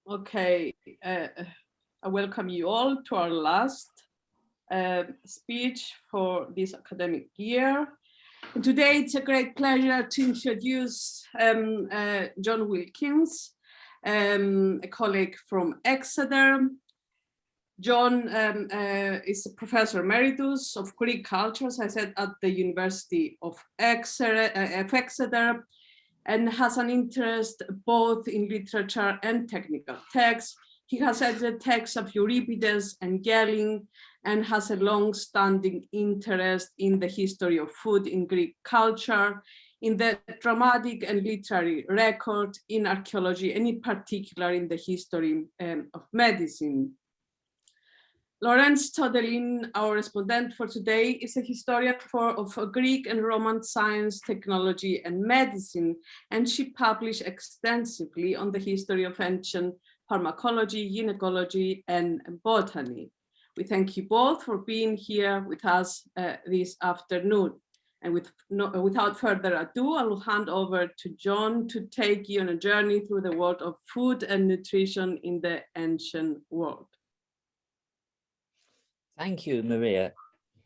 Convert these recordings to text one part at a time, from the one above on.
Okay, I welcome you all to our last speech for this academic year. And today it's a great pleasure to introduce John Wilkins, a colleague from Exeter. John is a professor emeritus of Greek culture, as I said, at the University of Exeter, and has an interest both in literature and technical texts. He has edited texts of Euripides and Gellin, and has a long-standing interest in the history of food in Greek culture, in the dramatic and literary record, in archaeology, and in particular in the history of medicine. Laurence Todelin, our respondent for today, is a historian of Greek and Roman science, technology, and medicine, and she published extensively on the history of ancient pharmacology, gynecology, and botany. We thank you both for being here with us this afternoon. And without further ado, I will hand over to John to take you on a journey through the world of food and nutrition in the ancient world. Thank you, Maria.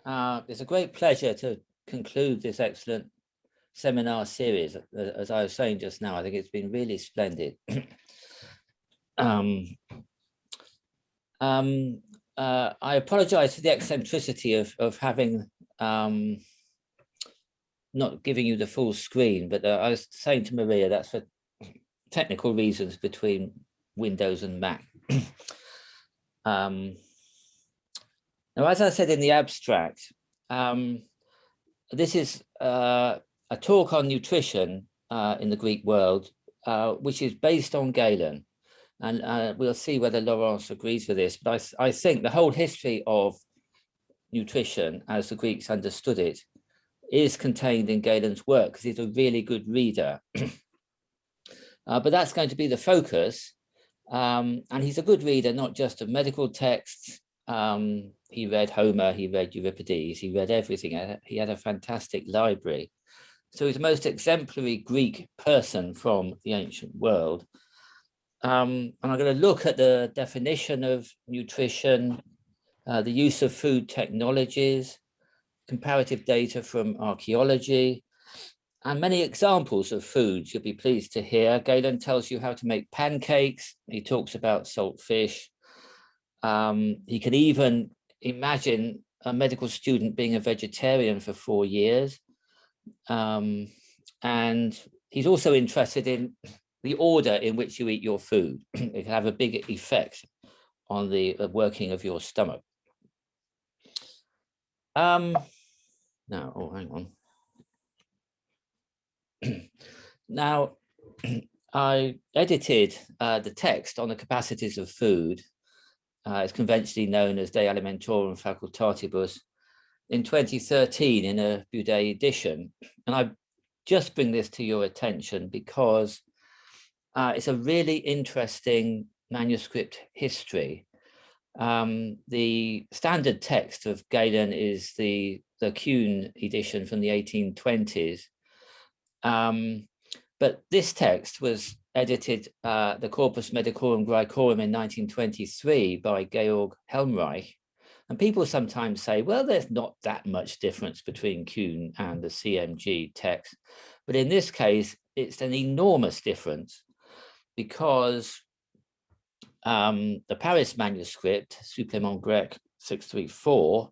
It's a great pleasure to conclude this excellent seminar series. As I was saying just now, I think it's been really splendid. I apologize for the eccentricity of having not giving you the full screen, but I was saying to Maria, that's for technical reasons between Windows and Mac. Now, as I said in the abstract, this is a talk on nutrition in the Greek world, which is based on Galen. And we'll see whether Laurence agrees with this, but I think the whole history of nutrition, as the Greeks understood it, is contained in Galen's work, because he's a really good reader. But that's going to be the focus. And he's a good reader, not just of medical texts. He read Homer, he read Euripides, he read everything. He had a fantastic library. So he's the most exemplary Greek person from the ancient world. And I'm going to look at the definition of nutrition, the use of food technologies, comparative data from archaeology, and many examples of foods you'll be pleased to hear. Galen tells you how to make pancakes. He talks about salt fish. He can even imagine a medical student being a vegetarian for 4 years. And he's also interested in the order in which you eat your food. It can have a big effect on the working of your stomach. Now, oh, hang on. Now, I edited the text on the capacities of food. It's conventionally known as De Alimentorum Facultatibus, in 2013 in a Boudet edition. And I just bring this to your attention because it's a really interesting manuscript history. The standard text of Galen is the Kuhn edition from the 1820s. But this text was edited, the Corpus Medicorum Graecorum in 1923 by Georg Helmreich. And people sometimes say, well, there's not that much difference between Kuhn and the CMG text. But in this case, it's an enormous difference because the Paris manuscript, Supplément Grec 634,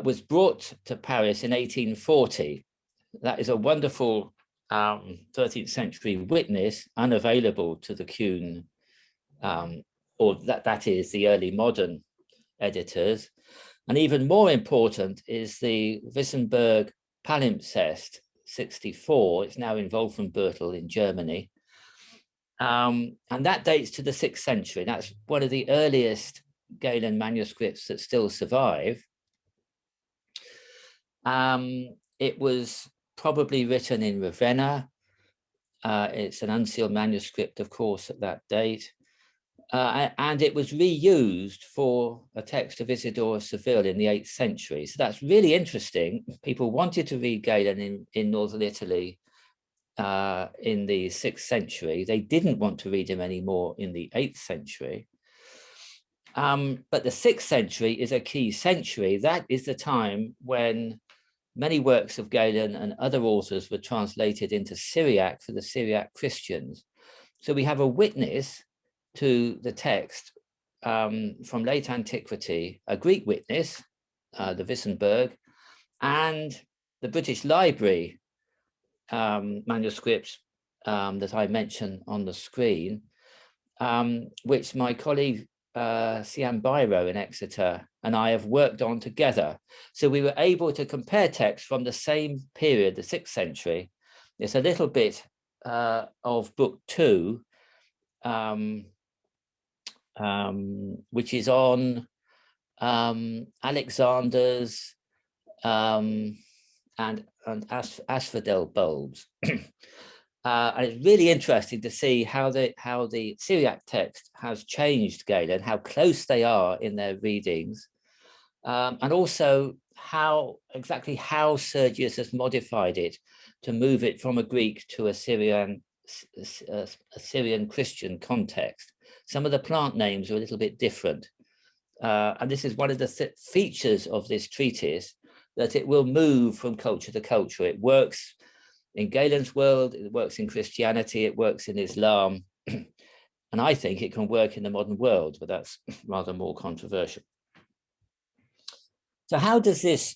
was brought to Paris in 1840. That is a wonderful 13th century witness, unavailable to the Kuhn, or that is the early modern editors. And even more important is the Wissenberg Palimpsest 64. It's now in Wolfenbüttel in Germany. And that dates to the 6th century. That's one of the earliest Galen manuscripts that still survive. It was probably written in Ravenna. It's an unsealed manuscript, of course, at that date. And it was reused for a text of Isidore of Seville in the 8th century. So that's really interesting. People wanted to read Galen in northern Italy in the 6th century. They didn't want to read him anymore in the 8th century. But the 6th century is a key century. That is the time when many works of Galen and other authors were translated into Syriac for the Syriac Christians. So we have a witness to the text from late antiquity, a Greek witness, the Wissenberg, and the British Library manuscripts that I mentioned on the screen, which my colleague Sian Biro in Exeter and I have worked on together. So we were able to compare texts from the same period, the 6th century. It's a little bit of book 2, which is on Alexander's and asphodel bulbs. And it's really interesting to see how the Syriac text has changed Galen, how close they are in their readings, and also exactly how Sergius has modified it to move it from a Greek to a Syrian Christian context. Some of the plant names are a little bit different. And this is one of the features of this treatise, that it will move from culture to culture. It works in Galen's world, it works in Christianity, it works in Islam, and I think it can work in the modern world, but that's rather more controversial. So how does this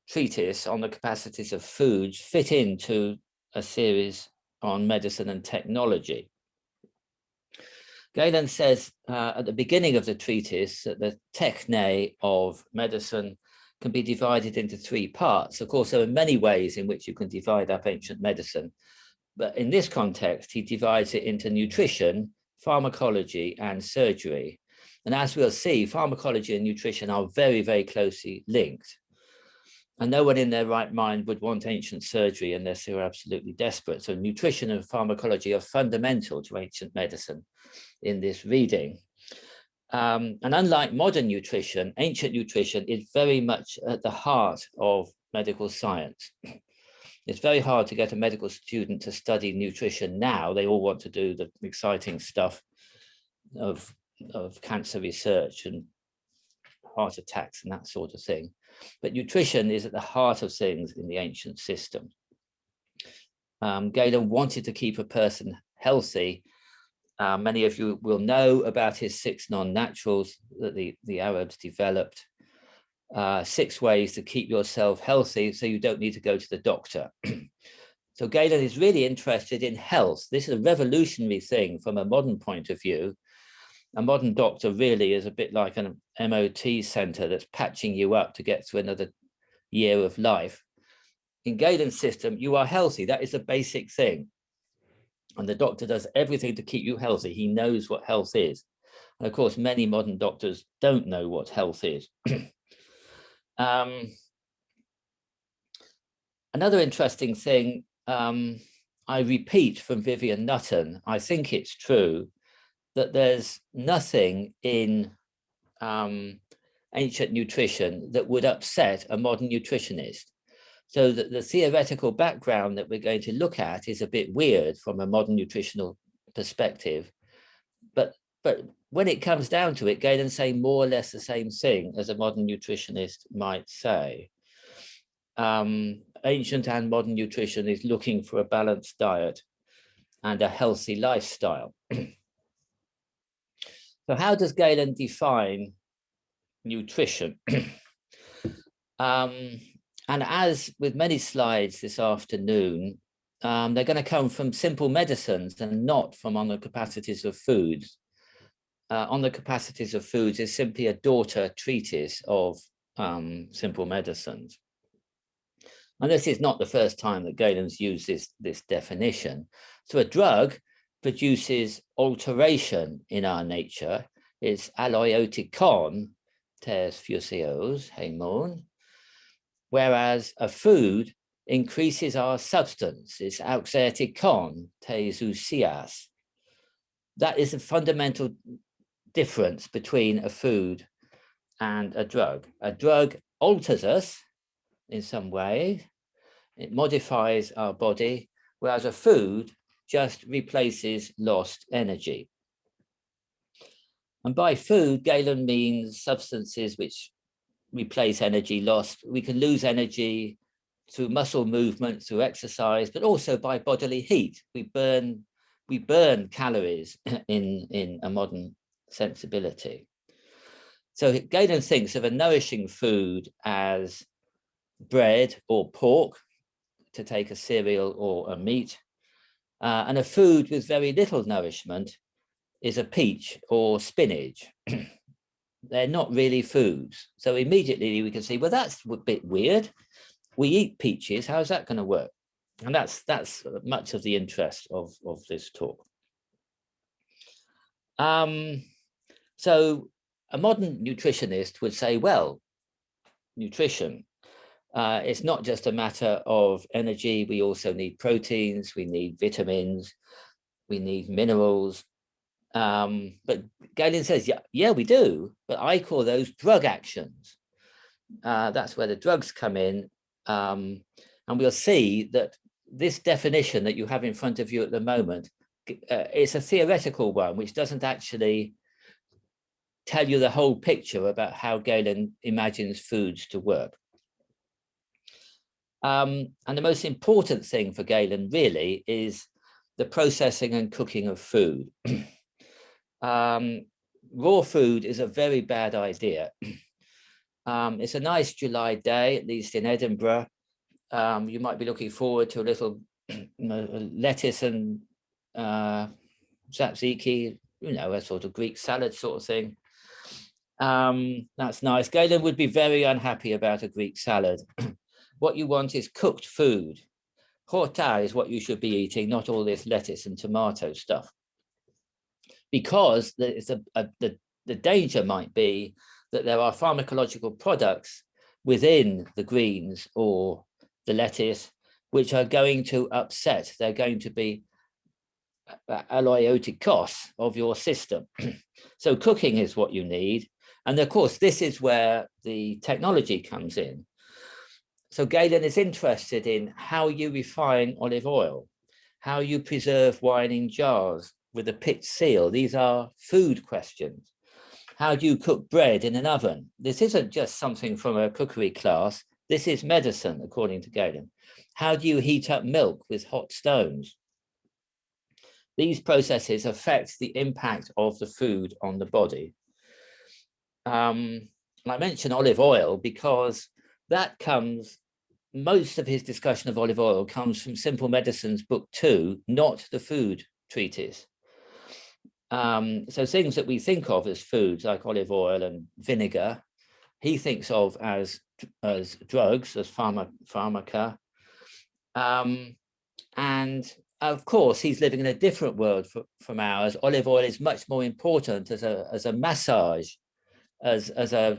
treatise on the capacities of foods fit into a series on medicine and technology? Galen says at the beginning of the treatise that the techne of medicine can be divided into 3 parts. Of course, there are many ways in which you can divide up ancient medicine, but in this context, he divides it into nutrition, pharmacology, and surgery. And as we'll see, pharmacology and nutrition are very, very closely linked. And no one in their right mind would want ancient surgery unless they were absolutely desperate. So nutrition and pharmacology are fundamental to ancient medicine in this reading. And unlike modern nutrition, ancient nutrition is very much at the heart of medical science. It's very hard to get a medical student to study nutrition now. They all want to do the exciting stuff of cancer research and heart attacks and that sort of thing. But nutrition is at the heart of things in the ancient system. Galen wanted to keep a person healthy. Many of you will know about his 6 non-naturals that the Arabs developed. 6 ways to keep yourself healthy so you don't need to go to the doctor. So Galen is really interested in health. This is a revolutionary thing from a modern point of view. A modern doctor really is a bit like an MOT center that's patching you up to get through another year of life. In Galen's system, you are healthy. That is a basic thing. And the doctor does everything to keep you healthy. He knows what health is. And of course, many modern doctors don't know what health is. Another interesting thing, I repeat from Vivian Nutton, I think it's true that there's nothing in ancient nutrition that would upset a modern nutritionist. So that the theoretical background that we're going to look at is a bit weird from a modern nutritional perspective. But when it comes down to it, Galen's saying more or less the same thing as a modern nutritionist might say. Ancient and modern nutrition is looking for a balanced diet and a healthy lifestyle. So how does Galen define nutrition? And as with many slides this afternoon, they're going to come from simple medicines and not from on the capacities of foods. On the capacities of foods is simply a daughter treatise of simple medicines. And this is not the first time that Galen's used this definition. So a drug produces alteration in our nature. It's aloiotikon, tes physios, hemon. Whereas a food increases our substance, it's auxetikon, tes ousias. That is a fundamental difference between a food and a drug. A drug alters us in some way, it modifies our body, whereas a food just replaces lost energy. And by food, Galen means substances which replace energy lost. We can lose energy through muscle movement, through exercise, but also by bodily heat. We burn calories in a modern sensibility. So Galen thinks of a nourishing food as bread or pork, to take a cereal or a meat, and a food with very little nourishment is a peach or spinach. They're not really foods. So immediately we can see, well, that's a bit weird. We eat peaches, how's that going to work? And that's much of the interest of this talk. So a modern nutritionist would say, well, nutrition, it's not just a matter of energy. We also need proteins, we need vitamins, we need minerals. But Galen says, yeah, we do, but I call those drug actions. That's where the drugs come in. And we'll see that this definition that you have in front of you at the moment, it's a theoretical one, which doesn't actually tell you the whole picture about how Galen imagines foods to work. And the most important thing for Galen really is the processing and cooking of food. Raw food is a very bad idea. It's a nice July day, at least in Edinburgh. You might be looking forward to a little lettuce and tzatziki, a sort of Greek salad sort of thing. That's nice. Galen would be very unhappy about a Greek salad. What you want is cooked food. Horta is what you should be eating, not all this lettuce and tomato stuff. Because the danger might be that there are pharmacological products within the greens or the lettuce which are going to upset. They're going to be aloiotikos of your system. So cooking is what you need. And of course, this is where the technology comes in. So Galen is interested in how you refine olive oil, how you preserve wine in jars with a pitch seal. These are food questions. How do you cook bread in an oven? This isn't just something from a cookery class. This is medicine, according to Galen. How do you heat up milk with hot stones? These processes affect the impact of the food on the body. And I mention olive oil because that comes, most of his discussion of olive oil comes from Simple Medicine's book 2, not the food treatise. So things that we think of as foods like olive oil and vinegar, he thinks of as drugs, as pharmaca. And of course, he's living in a different world from ours. Olive oil is much more important as a massage, as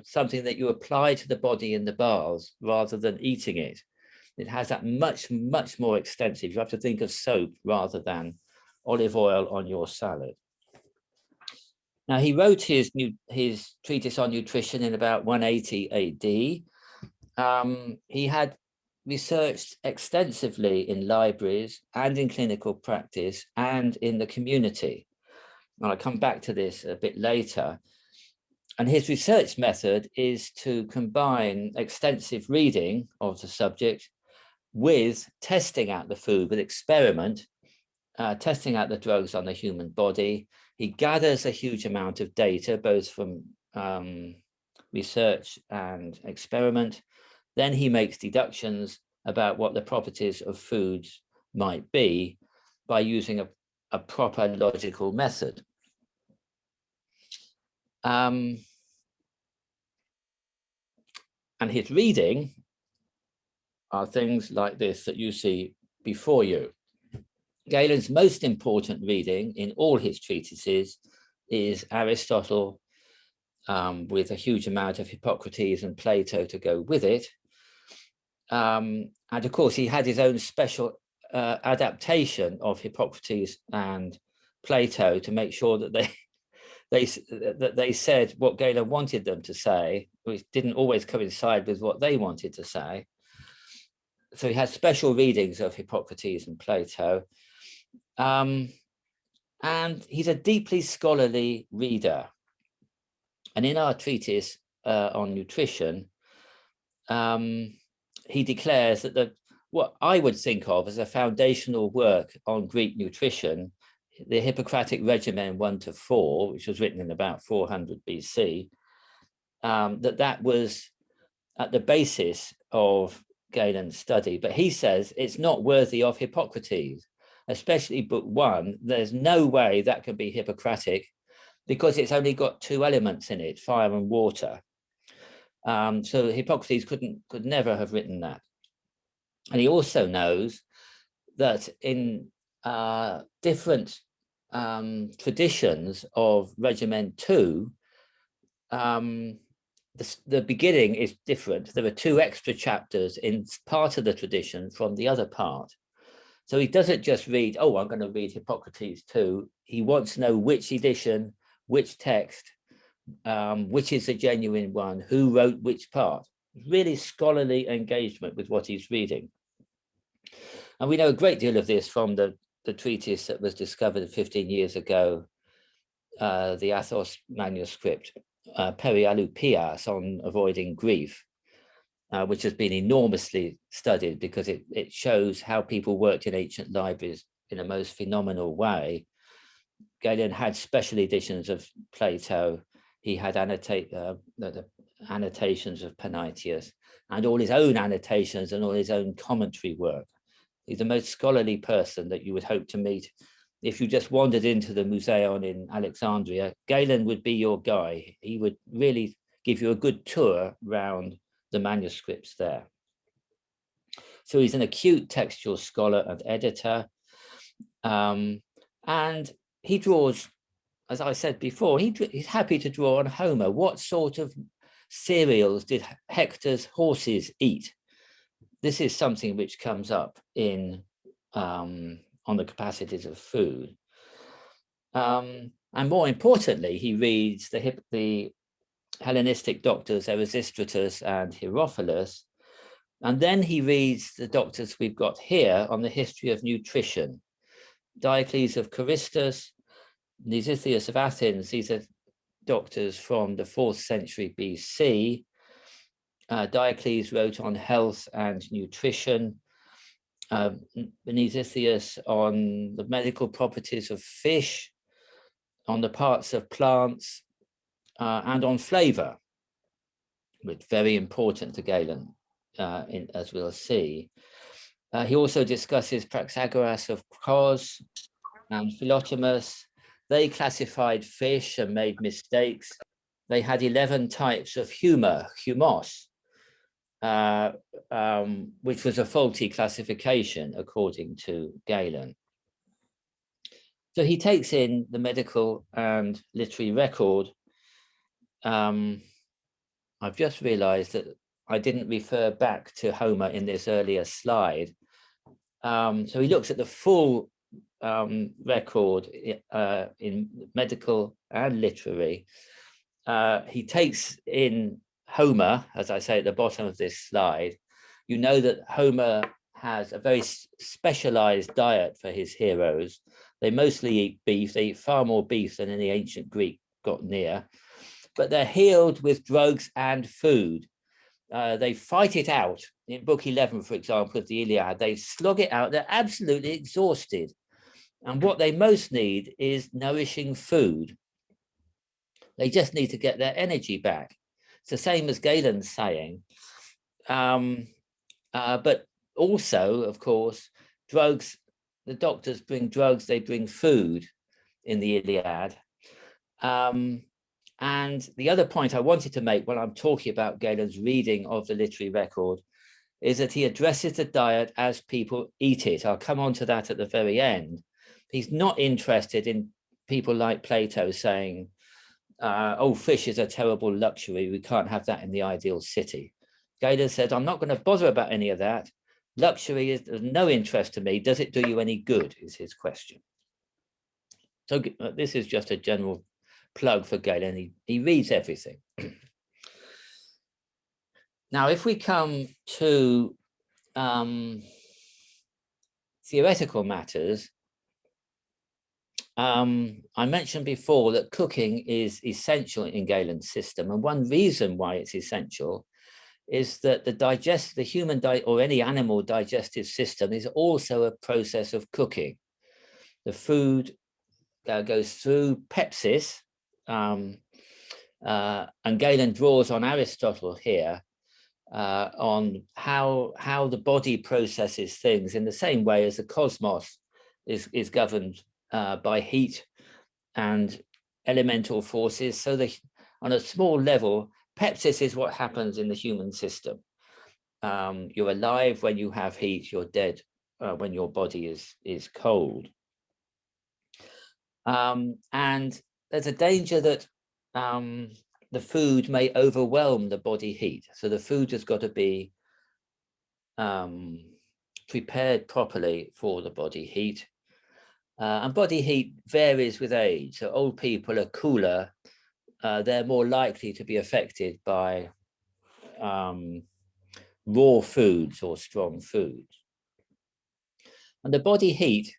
something that you apply to the body in the baths rather than eating it. It has that much more extensive. You have to think of soap rather than olive oil on your salad. Now, he wrote his treatise on nutrition in about 180 AD. He had researched extensively in libraries and in clinical practice and in the community. And I'll come back to this a bit later. And his research method is to combine extensive reading of the subject with testing out the food, with experiment, testing out the drugs on the human body. He gathers a huge amount of data, both from research and experiment. Then he makes deductions about what the properties of foods might be by using a proper logical method. And his reading are things like this that you see before you. Galen's most important reading in all his treatises is Aristotle, with a huge amount of Hippocrates and Plato to go with it. And of course, he had his own special adaptation of Hippocrates and Plato to make sure that they said what Galen wanted them to say, which didn't always coincide with what they wanted to say. so he has special readings of Hippocrates and Plato. And he's a deeply scholarly reader. And in our treatise on nutrition, he declares that what I would think of as a foundational work on Greek nutrition, the Hippocratic Regimen 1 to 4, which was written in about 400 BC, that was at the basis of Galen's study. But he says it's not worthy of Hippocrates, especially book 1. There's no way that can be Hippocratic because it's only got 2 elements in it, fire and water. So Hippocrates could never have written that. And he also knows that in different traditions of Regimen 2, the beginning is different. There are 2 extra chapters in part of the tradition from the other part. So he doesn't just read, oh, I'm going to read Hippocrates 2. He wants to know which edition, which text, which is the genuine one, who wrote which part. Really scholarly engagement with what he's reading. And we know a great deal of this from the treatise that was discovered 15 years ago, the Athos manuscript, Perialoupias, on avoiding grief, which has been enormously studied because it shows how people worked in ancient libraries in a most phenomenal way. Galen had special editions of Plato. He had the annotations of Panaetius and all his own annotations and all his own commentary work. He's the most scholarly person that you would hope to meet. If you just wandered into the Museum in Alexandria, Galen would be your guy. He would really give you a good tour around the manuscripts there. So he's an acute textual scholar and editor. And he draws, as I said before, he's happy to draw on Homer. What sort of cereals did Hector's horses eat? This is something which comes up in on the capacities of food. And more importantly, he reads the Hellenistic doctors Erasistratus and Herophilus, and then he reads the doctors we've got here on the history of nutrition. Diocles of Caristus, Nisithius of Athens, these are doctors from the 4th century BC. Diocles wrote on health and nutrition. Nisithius on the medical properties of fish, on the parts of plants, and on flavor, which is very important to Galen, as we'll see. He also discusses Praxagoras of Cos and Philotimus. They classified fish and made mistakes. They had 11 types of humos, which was a faulty classification according to Galen. So he takes in the medical and literary record. I've just realized that I didn't refer back to Homer in this earlier slide. So he looks at the full record in medical and literary. He takes in Homer, as I say at the bottom of this slide. You know that Homer has a very specialized diet for his heroes. They mostly eat beef. They eat far more beef than any ancient Greek got near, but they're healed with drugs and food. They fight it out. In book 11, for example, of the Iliad, they slog it out. They're absolutely exhausted. And what they most need is nourishing food. They just need to get their energy back. It's the same as Galen's saying. But also, of course, drugs, the doctors bring drugs, they bring food in the Iliad. And the other point I wanted to make when I'm talking about Galen's reading of the literary record is that he addresses the diet as people eat it. I'll come on to that at the very end. He's not interested in people like Plato saying, oh, fish is a terrible luxury. We can't have that in the ideal city. Galen said, I'm not going to bother about any of that. Luxury is of no interest to me. Does it do you any good, is his question. So this is just a general plug for Galen. He reads everything. Now, if we come to theoretical matters, I mentioned before that cooking is essential in Galen's system, and one reason why it's essential is that the human or any animal digestive system is also a process of cooking. The food goes through pepsis, and Galen draws on Aristotle here on how the body processes things in the same way as the cosmos is governed by heat and elemental forces. So on a small level, pepsis is what happens in the human system. You're alive when you have heat, you're dead when your body is cold. And there's a danger that the food may overwhelm the body heat. So the food has got to be prepared properly for the body heat. And body heat varies with age. So old people are cooler. They're more likely to be affected by raw foods or strong foods. And the body heat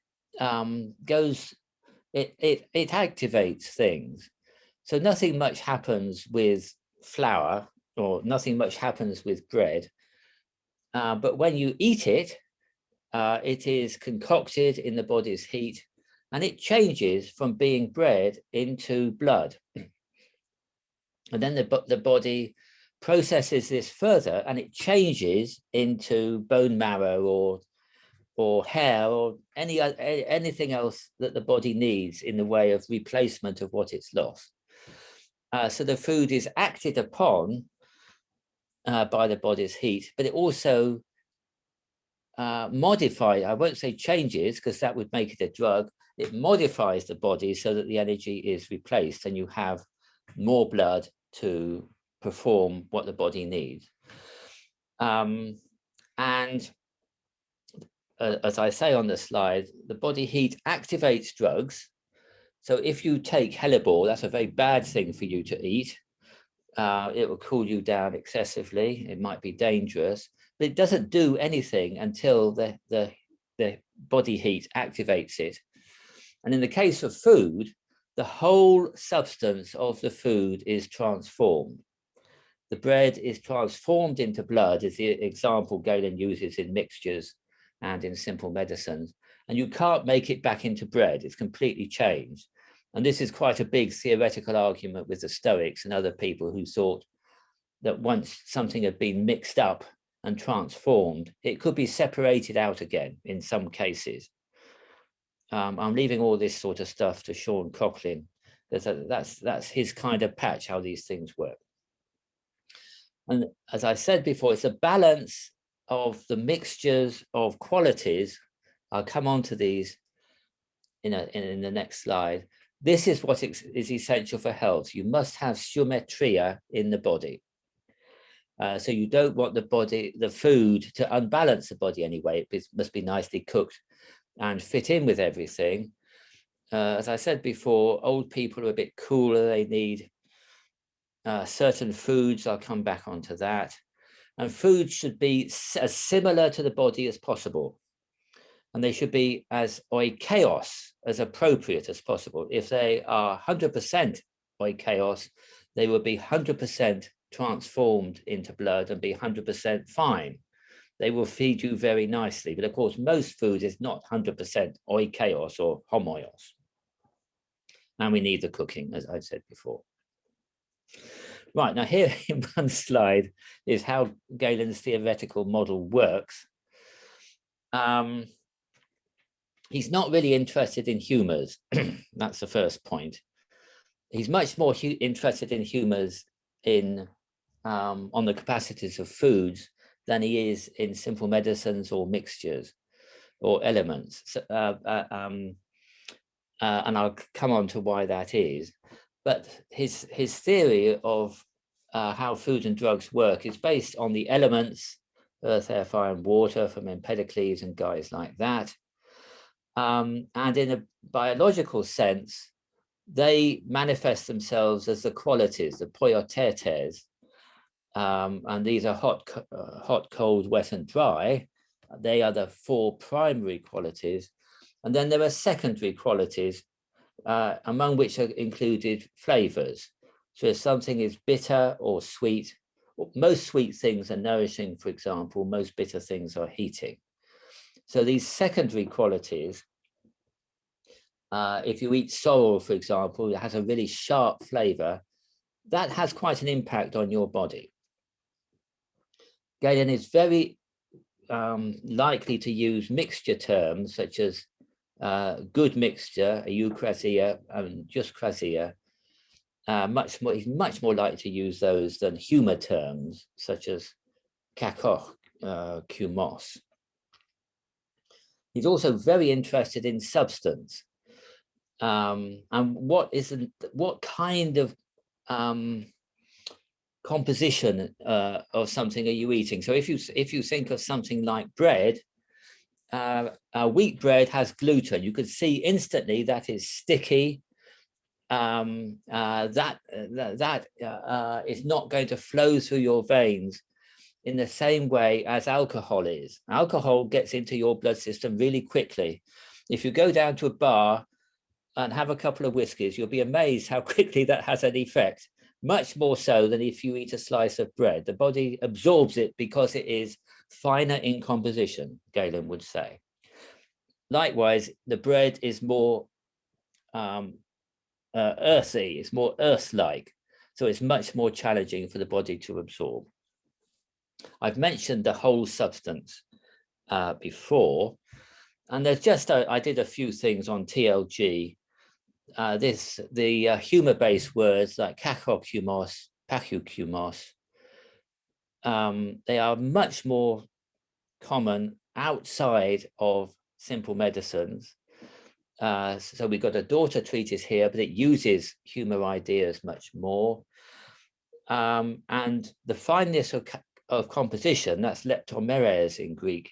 it activates things. So nothing much happens with flour, or nothing much happens with bread. But when you eat it, it is concocted in the body's heat, and it changes from being bread into blood. And then the body processes this further, and it changes into bone marrow or hair or anything else that the body needs in the way of replacement of what it's lost. So the food is acted upon by the body's heat, but it also modifies, I won't say changes, because that would make it a drug. It modifies the body so that the energy is replaced and you have more blood to perform what the body needs. And as I say on the slide, the body heat activates drugs. So if you take hellebore, that's a very bad thing for you to eat. It will cool you down excessively. It might be dangerous, but it doesn't do anything until the body heat activates it. And in the case of food, the whole substance of the food is transformed. The bread is transformed into blood, is the example Galen uses in mixtures and in simple medicines. And you can't make it back into bread. It's completely changed. And this is quite a big theoretical argument with the Stoics and other people who thought that once something had been mixed up and transformed, it could be separated out again in some cases. I'm leaving all this sort of stuff to Sean Coughlin, because that's his kind of patch, how these things work. And as I said before, it's a balance of the mixtures of qualities. I'll come on to these in the next slide. This is what is essential for health. You must have symmetria in the body. So you don't want the food to unbalance the body anyway. It must be nicely cooked and fit in with everything. As I said before, old people are a bit cooler. They need certain foods. I'll come back onto that. And food should be as similar to the body as possible. And they should be as oikeos, as appropriate as possible. If they are 100% oikeos, they will be 100% transformed into blood and be 100% fine. They will feed you very nicely. But of course, most food is not 100% oikeos or homoios. And we need the cooking, as I said before. Right, now here in one slide is how Galen's theoretical model works. He's not really interested in humors. That's the first point. He's much more interested in humors on the capacities of foods than he is in simple medicines or mixtures or elements. So, and I'll come on to why that is. But his theory of how food and drugs work is based on the elements, earth, air, fire, and water from Empedocles and guys like that. And in a biological sense, they manifest themselves as the qualities, the poiotetes. And these are hot, cold, wet, and dry. They are the 4 primary qualities. And then there are secondary qualities, among which are included flavors. So if something is bitter or sweet, most sweet things are nourishing, for example, most bitter things are heating. So these secondary qualities, if you eat sorrel, for example, it has a really sharp flavor, that has quite an impact on your body. Galen is very likely to use mixture terms such as good mixture, a eucrasia, and just crasia. He's much more likely to use those than humor terms such as kakoch, kumos. He's also very interested in substance, and what kind of composition of something are you eating. So if you think of something like bread, wheat bread has gluten. You could see instantly that is sticky. That is not going to flow through your veins in the same way as alcohol is. Alcohol gets into your blood system really quickly. If you go down to a bar and have a couple of whiskeys, you'll be amazed how quickly that has an effect, much more so than if you eat a slice of bread. The body absorbs it because it is finer in composition, Galen would say. Likewise, the bread is more earthy, it's more earth-like, so it's much more challenging for the body to absorb. I've mentioned the whole substance before, and there's just I did a few things on TLG. The humor-based words like kakokumos, pakukumos, they are much more common outside of simple medicines. So we've got a daughter treatise here, but it uses humor ideas much more. And the fineness of composition, that's leptomeres in Greek,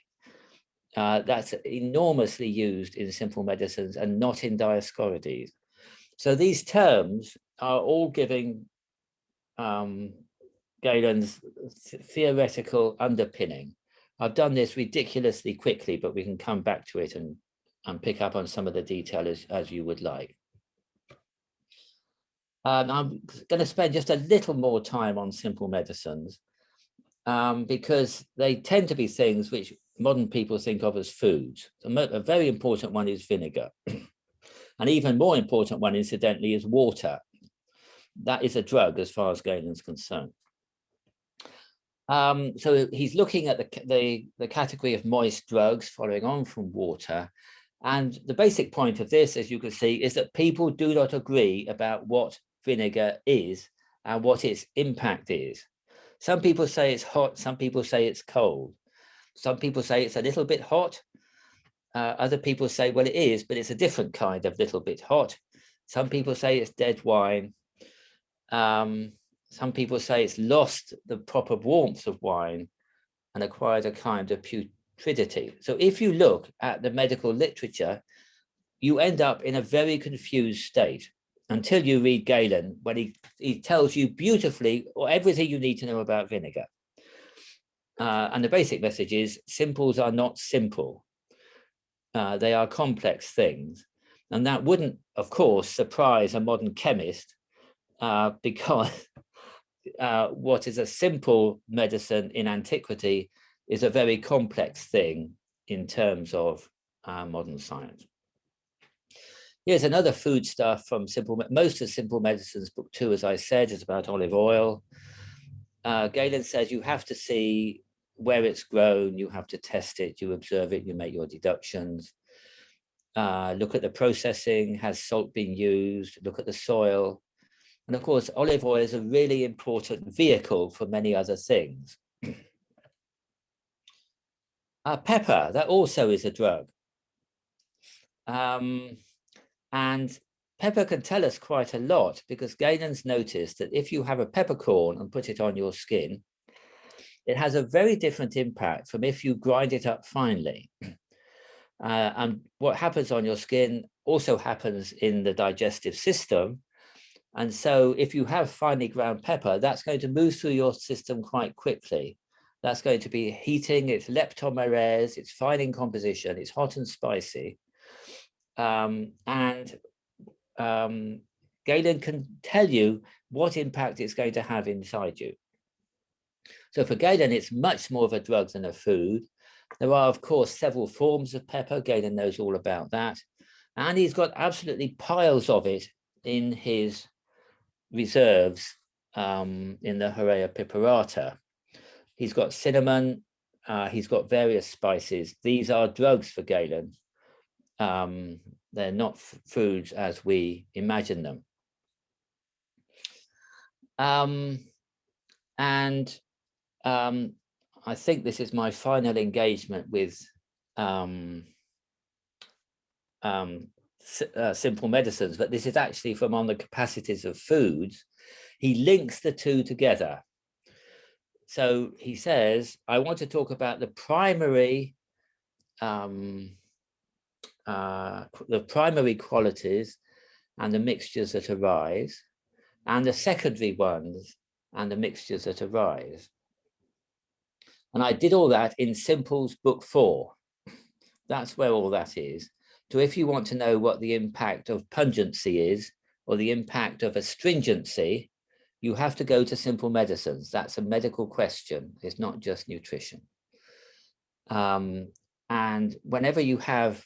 that's enormously used in simple medicines and not in Dioscorides. So these terms are all giving Galen's theoretical underpinning. I've done this ridiculously quickly, but we can come back to it and pick up on some of the detail as you would like. I'm going to spend just a little more time on simple medicines because they tend to be things which modern people think of as foods. A very important one is vinegar. An even more important one, incidentally, is water. That is a drug as far as Galen's concerned. So he's looking at the category of moist drugs following on from water. And the basic point of this, as you can see, is that people do not agree about what vinegar is and what its impact is. Some people say it's hot, some people say it's cold. Some people say it's a little bit hot. Other people say, well, it is, but it's a different kind of little bit hot. Some people say it's dead wine. Some people say it's lost the proper warmth of wine and acquired a kind of putridity. So if you look at the medical literature, you end up in a very confused state until you read Galen, when he tells you beautifully everything you need to know about vinegar. And the basic message is simples are not simple. They are complex things. And that wouldn't, of course, surprise a modern chemist because what is a simple medicine in antiquity is a very complex thing in terms of modern science. Here's another foodstuff from most of Simple Medicines, book 2, as I said, is about olive oil. Galen says you have to see where it's grown, you have to test it, you observe it, you make your deductions. Look at the processing, has salt been used, look at the soil. And of course, olive oil is a really important vehicle for many other things. Pepper, that also is a drug. And pepper can tell us quite a lot because Galen's noticed that if you have a peppercorn and put it on your skin, it has a very different impact from if you grind it up finely. And what happens on your skin also happens in the digestive system. And so if you have finely ground pepper, that's going to move through your system quite quickly, That's going to be heating, it's leptomeres, it's fine in composition, it's hot and spicy. Galen can tell you what impact it's going to have inside you. So for Galen, it's much more of a drug than a food. There are, of course, several forms of pepper. Galen knows all about that. And he's got absolutely piles of it in his reserves in the Horea piperata. He's got cinnamon, he's got various spices. These are drugs for Galen. They're not foods as we imagine them. I think this is my final engagement with simple medicines, but this is actually from On the Capacities of Foods. He links the two together. So he says, I want to talk about the primary qualities and the mixtures that arise, and the secondary ones and the mixtures that arise. And I did all that in Simple's book 4. That's where all that is. So if you want to know what the impact of pungency is, or the impact of astringency, you have to go to Simple Medicines. That's a medical question. It's not just nutrition. And whenever you have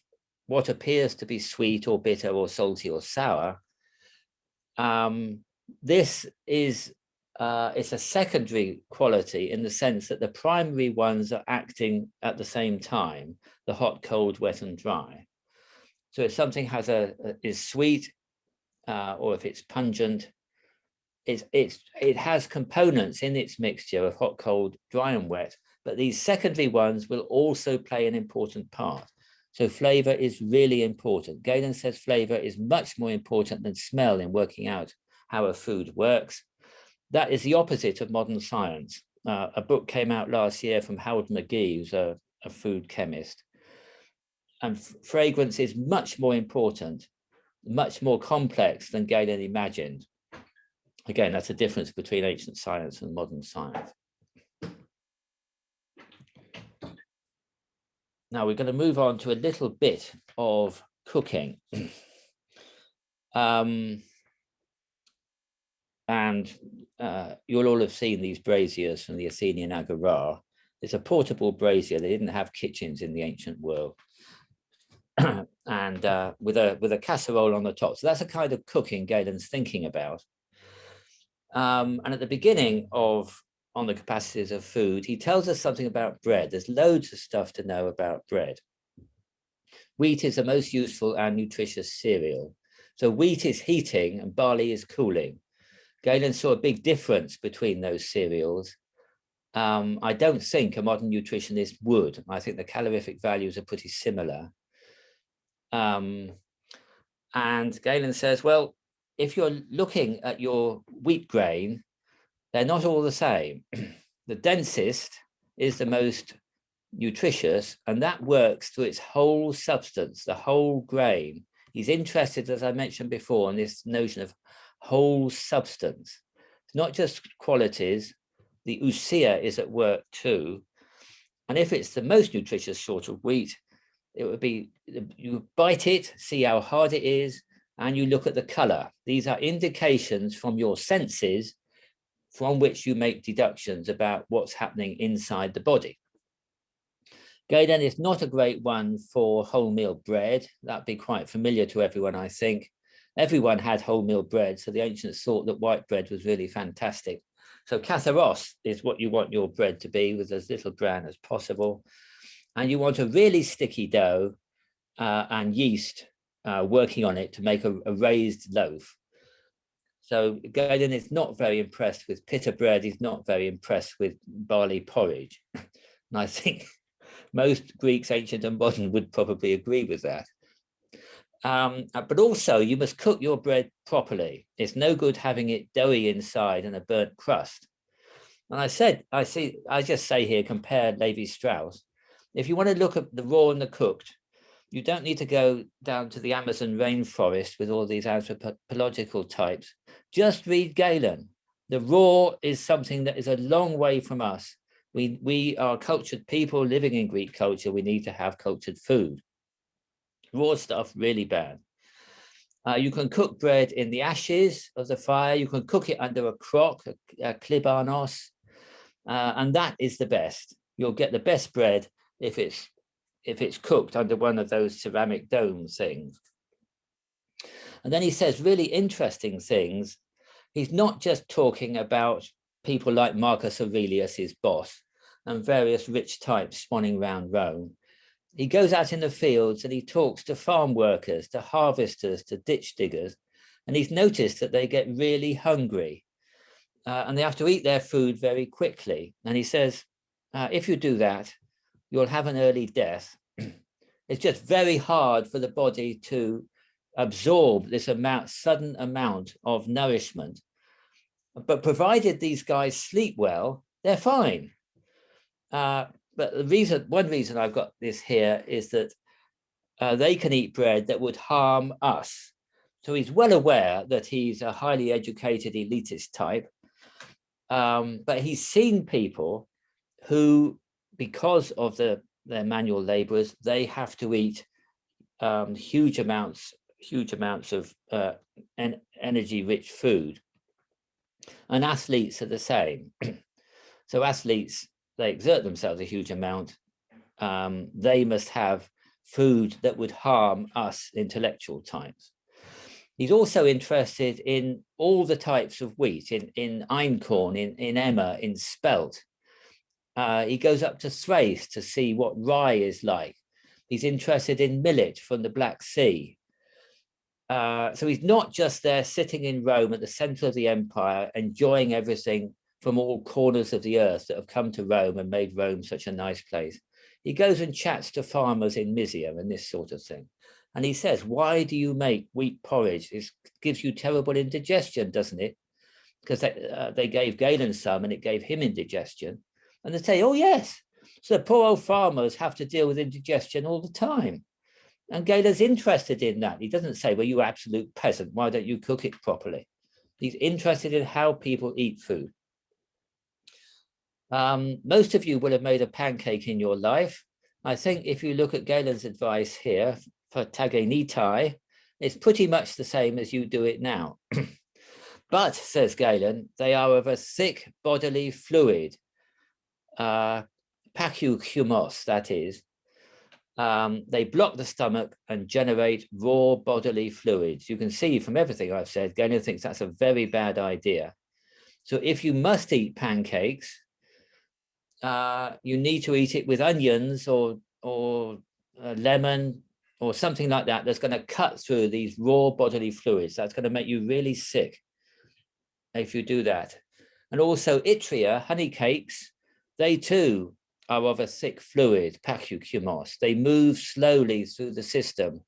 what appears to be sweet or bitter or salty or sour, this is it's a secondary quality in the sense that the primary ones are acting at the same time, the hot, cold, wet, and dry. So if something has is sweet, or if it's pungent, it has components in its mixture of hot, cold, dry, and wet, but these secondary ones will also play an important part. So flavor is really important. Galen says flavor is much more important than smell in working out how a food works. That is the opposite of modern science. A book came out last year from Howard McGee, who's a food chemist. And fragrance is much more important, much more complex than Galen imagined. Again, that's a difference between ancient science and modern science. Now we're going to move on to a little bit of cooking. You'll all have seen these braziers from the Athenian Agora. It's a portable brazier. They didn't have kitchens in the ancient world. And with a casserole on the top. So that's a kind of cooking Galen's thinking about. And at the beginning of On the Capacities of Food, he tells us something about bread. There's loads of stuff to know about bread. Wheat is the most useful and nutritious cereal. So wheat is heating and barley is cooling. Galen saw a big difference between those cereals. I don't think a modern nutritionist would. I think the calorific values are pretty similar. And Galen says, well, if you're looking at your wheat grain, they're not all the same. The densest is the most nutritious, and that works through its whole substance, the whole grain. He's interested, as I mentioned before, in this notion of whole substance. It's not just qualities. The ousia is at work too. And if it's the most nutritious sort of wheat, it would be, you bite it, see how hard it is, and you look at the color. These are indications from your senses from which you make deductions about what's happening inside the body. Galen is not a great one for wholemeal bread. That'd be quite familiar to everyone, I think. Everyone had wholemeal bread, so the ancients thought that white bread was really fantastic. So katharos is what you want your bread to be, with as little bran as possible. And you want a really sticky dough and yeast working on it to make a raised loaf. So Galen is not very impressed with pita bread. He's not very impressed with barley porridge. And I think most Greeks, ancient and modern, would probably agree with that. But also, you must cook your bread properly. It's no good having it doughy inside and a burnt crust. And I just say here, compare Levi-Strauss. If you want to look at the raw and the cooked, you don't need to go down to the Amazon rainforest with all these anthropological types. Just read Galen. The raw is something that is a long way from us, We are cultured people living in Greek culture. We need to have cultured food. Raw stuff, really bad. You can cook bread in the ashes of the fire. You can cook it under a crock, a klibanos, and that is the best. You'll get the best bread if it's cooked under one of those ceramic dome things. And then he says really interesting things. He's not just talking about people like Marcus Aurelius, his boss, and various rich types swanning around Rome. He goes out in the fields and he talks to farm workers, to harvesters, to ditch diggers, and he's noticed that they get really hungry and they have to eat their food very quickly. And he says, if you do that, you'll have an early death. It's just very hard for the body to absorb this sudden amount of nourishment. But provided these guys sleep well, they're fine. But one reason I've got this here is that they can eat bread that would harm us. So he's well aware that he's a highly educated elitist type, but he's seen people who, because of their manual laborers, they have to eat huge amounts of energy-rich food. And athletes are the same. So athletes, they exert themselves a huge amount. They must have food that would harm us intellectual types. He's also interested in all the types of wheat, in einkorn, in emmer, in spelt. He goes up to Thrace to see what rye is like. He's interested in millet from the Black Sea. So he's not just there sitting in Rome at the center of the empire, enjoying everything from all corners of the earth that have come to Rome and made Rome such a nice place. He goes and chats to farmers in Mysia and this sort of thing. And he says, why do you make wheat porridge? It gives you terrible indigestion, doesn't it? Because they gave Galen some and it gave him indigestion. And they say, oh, yes. So the poor old farmers have to deal with indigestion all the time. And Galen's interested in that. He doesn't say, well, you absolute peasant, why don't you cook it properly? He's interested in how people eat food. Most of you will have made a pancake in your life. I think if you look at Galen's advice here for tagenitai, it's pretty much the same as you do it now. But, says Galen, they are of a thick bodily fluid, pachychumos, that is. They block the stomach and generate raw bodily fluids. You can see from everything I've said, Galen thinks that's a very bad idea. So if you must eat pancakes, you need to eat it with onions or lemon or something like that that's going to cut through these raw bodily fluids. That's going to make you really sick if you do that. And also yttria, honey cakes, they too are of a thick fluid, pachychumos. They move slowly through the system.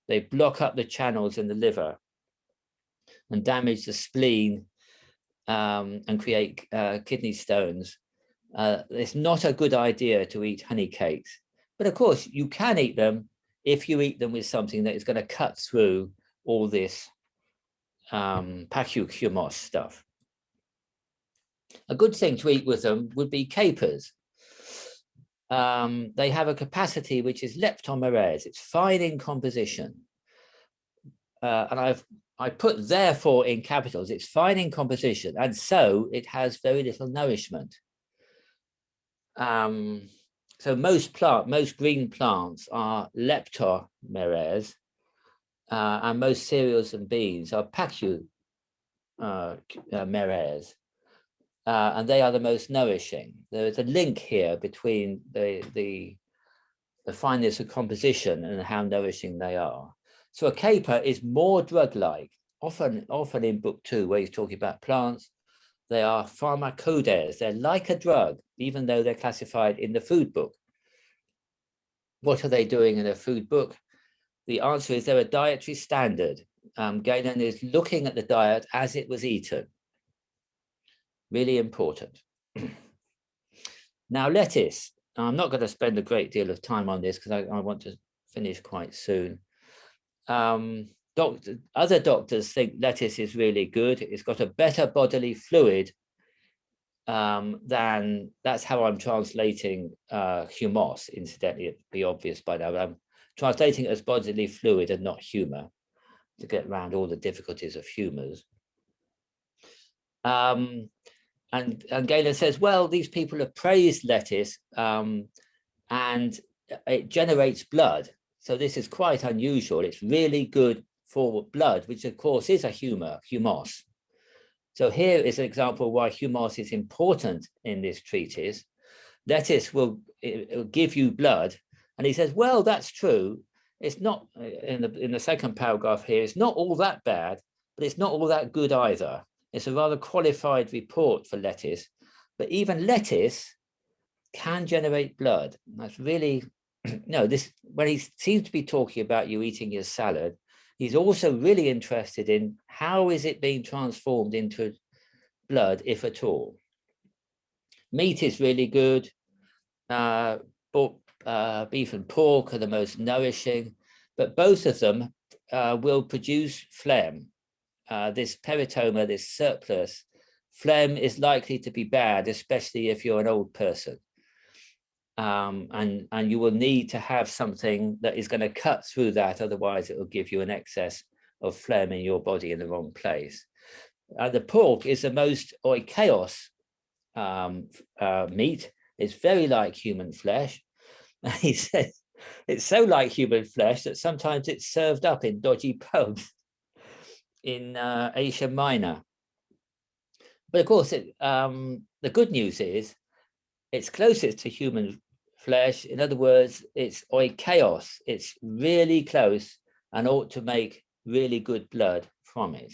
They block up the channels in the liver and damage the spleen and create kidney stones. It's not a good idea to eat honey cakes. But of course, you can eat them if you eat them with something that is going to cut through all this pachychumos stuff. A good thing to eat with them would be capers. They have a capacity which is leptomeres. It's fine in composition. And I put therefore in capitals. It's fine in composition, and so it has very little nourishment. So most green plants are leptomeres, and most cereals and beans are pachymeres. And they are the most nourishing. There is a link here between the fineness of composition and how nourishing they are. So a caper is more drug-like. Often in book 2, where he's talking about plants, they are pharmacodes. They're like a drug, even though they're classified in the food book. What are they doing in a food book? The answer is they're a dietary standard. Galen is looking at the diet as it was eaten. Really important. Now, lettuce. I'm not going to spend a great deal of time on this because I want to finish quite soon. Other doctors think lettuce is really good. It's got a better bodily fluid then that's how I'm translating humos. Incidentally, it'd be obvious by now. I'm translating it as bodily fluid and not humor to get around all the difficulties of humors. And Galen says, well, these people have praised lettuce and it generates blood. So this is quite unusual. It's really good for blood, which of course is a humos. So here is an example why humos is important in this treatise. Lettuce will give you blood. And he says, well, that's true. It's not, in the second paragraph here, it's not all that bad, but it's not all that good either. It's a rather qualified report for lettuce, but even lettuce can generate blood. That's really, no, this, when he seems to be talking about you eating your salad, he's also really interested in how is it being transformed into blood, if at all. Meat is really good. Beef and pork are the most nourishing, but both of them will produce phlegm. This peritoma, this surplus, phlegm is likely to be bad, especially if you're an old person. And you will need to have something that is going to cut through that, otherwise it will give you an excess of phlegm in your body in the wrong place. The pork is the most oikeos meat. It's very like human flesh. And he says it's so like human flesh that sometimes it's served up in dodgy pubs in Asia Minor. But of course, the good news is it's closest to human flesh. In other words, it's oikeos. It's really close and ought to make really good blood from it.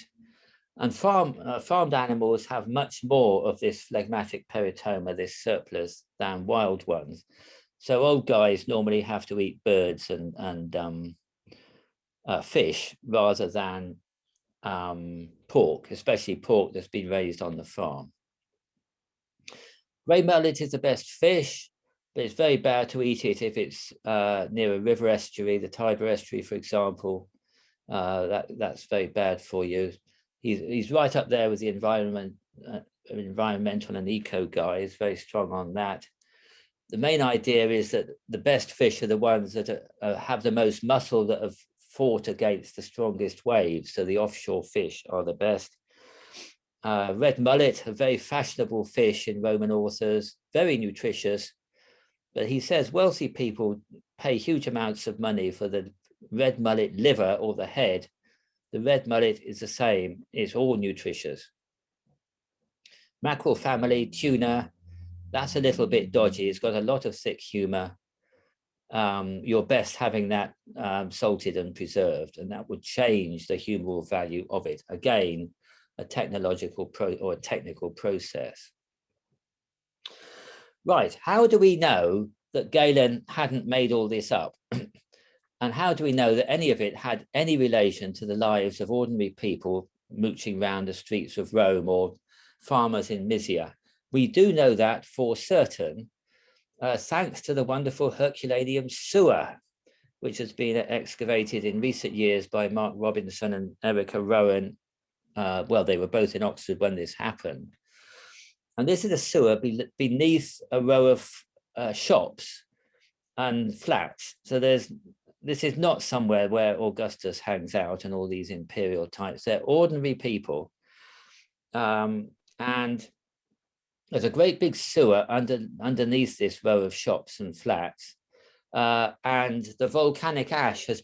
And farmed animals have much more of this phlegmatic peritoma, this surplus, than wild ones. So old guys normally have to eat birds and fish rather than pork, especially pork that's been raised on the farm. Grey mullet is the best fish, but it's very bad to eat it if it's near a river estuary, the Tiber estuary, for example. That's very bad for you. He's right up there with the environmental and eco guys, very strong on that. The main idea is that the best fish are the ones that have the most muscle, that have fought against the strongest waves. So the offshore fish are the best. Red mullet, a very fashionable fish in Roman authors, very nutritious. But he says wealthy people pay huge amounts of money for the red mullet liver or the head. The red mullet is the same, it's all nutritious. Mackerel family, tuna, that's a little bit dodgy. It's got a lot of thick humor. You're best having that salted and preserved, and that would change the humoral value of it. Again, a technical process. Right, how do we know that Galen hadn't made all this up? And how do we know that any of it had any relation to the lives of ordinary people mooching around the streets of Rome or farmers in Mysia? We do know that for certain, thanks to the wonderful Herculaneum sewer, which has been excavated in recent years by Mark Robinson and Erica Rowan. Well, they were both in Oxford when this happened. And this is a sewer beneath a row of shops and flats. So this is not somewhere where Augustus hangs out and all these imperial types. They're ordinary people. And there's a great big sewer underneath this row of shops and flats. And the volcanic ash has,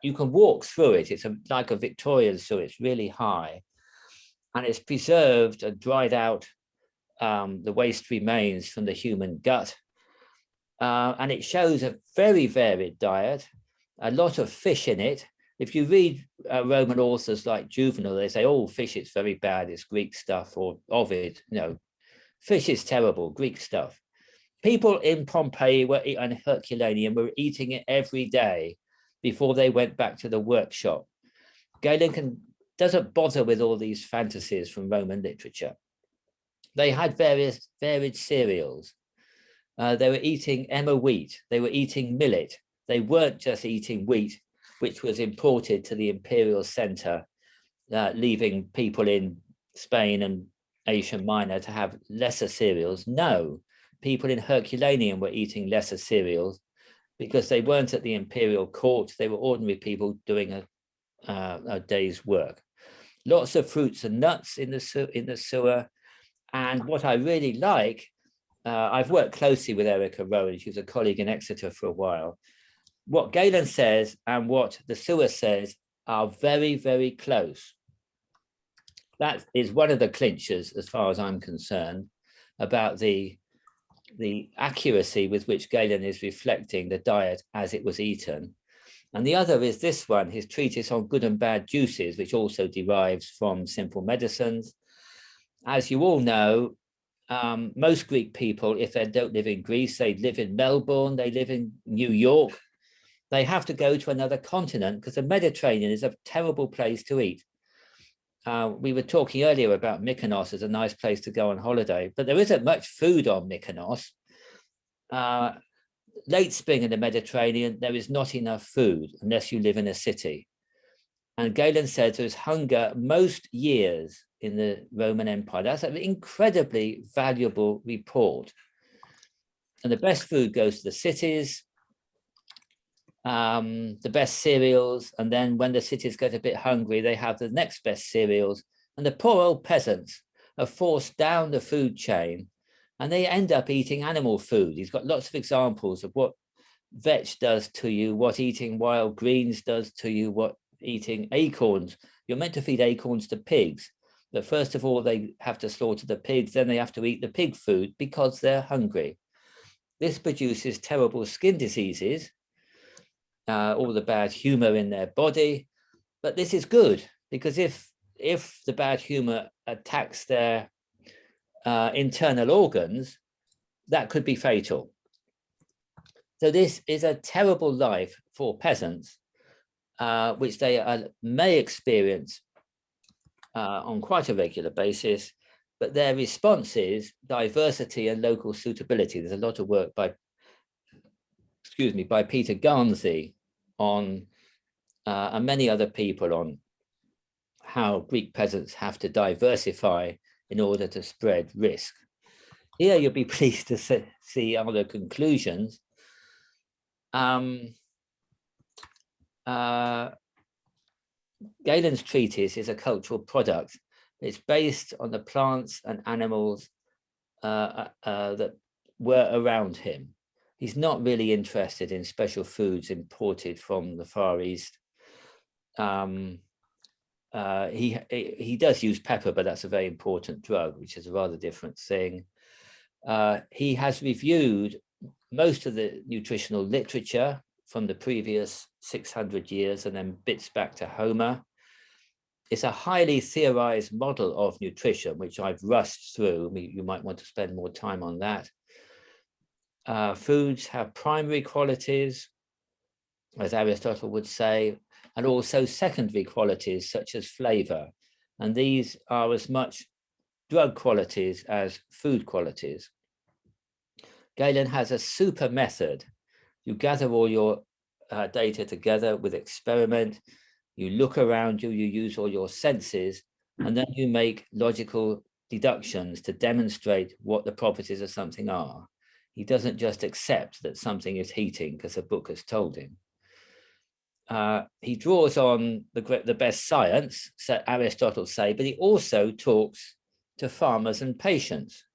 you can walk through it. It's like a Victorian sewer, it's really high. And it's preserved and dried out the waste remains from the human gut. And it shows a very varied diet, a lot of fish in it. If you read Roman authors like Juvenal, they say, oh, fish is very bad, it's Greek stuff, or Ovid, fish is terrible, Greek stuff. People in Pompeii and Herculaneum were eating it every day before they went back to the workshop. Galen doesn't bother with all these fantasies from Roman literature. They had varied cereals. They were eating emmer wheat. They were eating millet. They weren't just eating wheat, which was imported to the imperial center, leaving people in Spain and Asia Minor to have lesser cereals? No, people in Herculaneum were eating lesser cereals because they weren't at the imperial court. They were ordinary people doing a day's work. Lots of fruits and nuts in the sewer. And what I really like, I've worked closely with Erica Rowan. She was a colleague in Exeter for a while. What Galen says and what the sewer says are very, very close. That is one of the clinchers, as far as I'm concerned, about the accuracy with which Galen is reflecting the diet as it was eaten. And the other is this one, his treatise on good and bad juices, which also derives from simple medicines. As you all know, most Greek people, if they don't live in Greece, they live in Melbourne, they live in New York. They have to go to another continent because the Mediterranean is a terrible place to eat. We were talking earlier about Mykonos as a nice place to go on holiday, but there isn't much food on Mykonos. Late spring in the Mediterranean, there is not enough food unless you live in a city. And Galen said there is hunger most years in the Roman Empire. That's an incredibly valuable report. And the best food goes to the cities, the best cereals, and then when the cities get a bit hungry, they have the next best cereals. And the poor old peasants are forced down the food chain and they end up eating animal food. He's got lots of examples of what vetch does to you, what eating wild greens does to you, what eating acorns. You're meant to feed acorns to pigs, but first of all, they have to slaughter the pigs, then they have to eat the pig food because they're hungry. This produces terrible skin diseases, all the bad humor in their body. But this is good because if the bad humor attacks their internal organs, that could be fatal. So this is a terrible life for peasants, which they may experience on quite a regular basis, but their response is diversity and local suitability. There's a lot of work by Peter Garnsey on and many other people on how Greek peasants have to diversify in order to spread risk. Here you'll be pleased to see other conclusions. Galen's treatise is a cultural product. It's based on the plants and animals that were around him. He's not really interested in special foods imported from the Far East. He does use pepper, but that's a very important drug, which is a rather different thing. He has reviewed most of the nutritional literature from the previous 600 years and then bits back to Homer. It's a highly theorized model of nutrition, which I've rushed through. You might want to spend more time on that. Foods have primary qualities, as Aristotle would say, and also secondary qualities such as flavor. And these are as much drug qualities as food qualities. Galen has a super method. You gather all your data together with experiment, you look around you, you use all your senses, and then you make logical deductions to demonstrate what the properties of something are. He doesn't just accept that something is heating because a book has told him. He draws on the best science, Aristotle say, but he also talks to farmers and patients.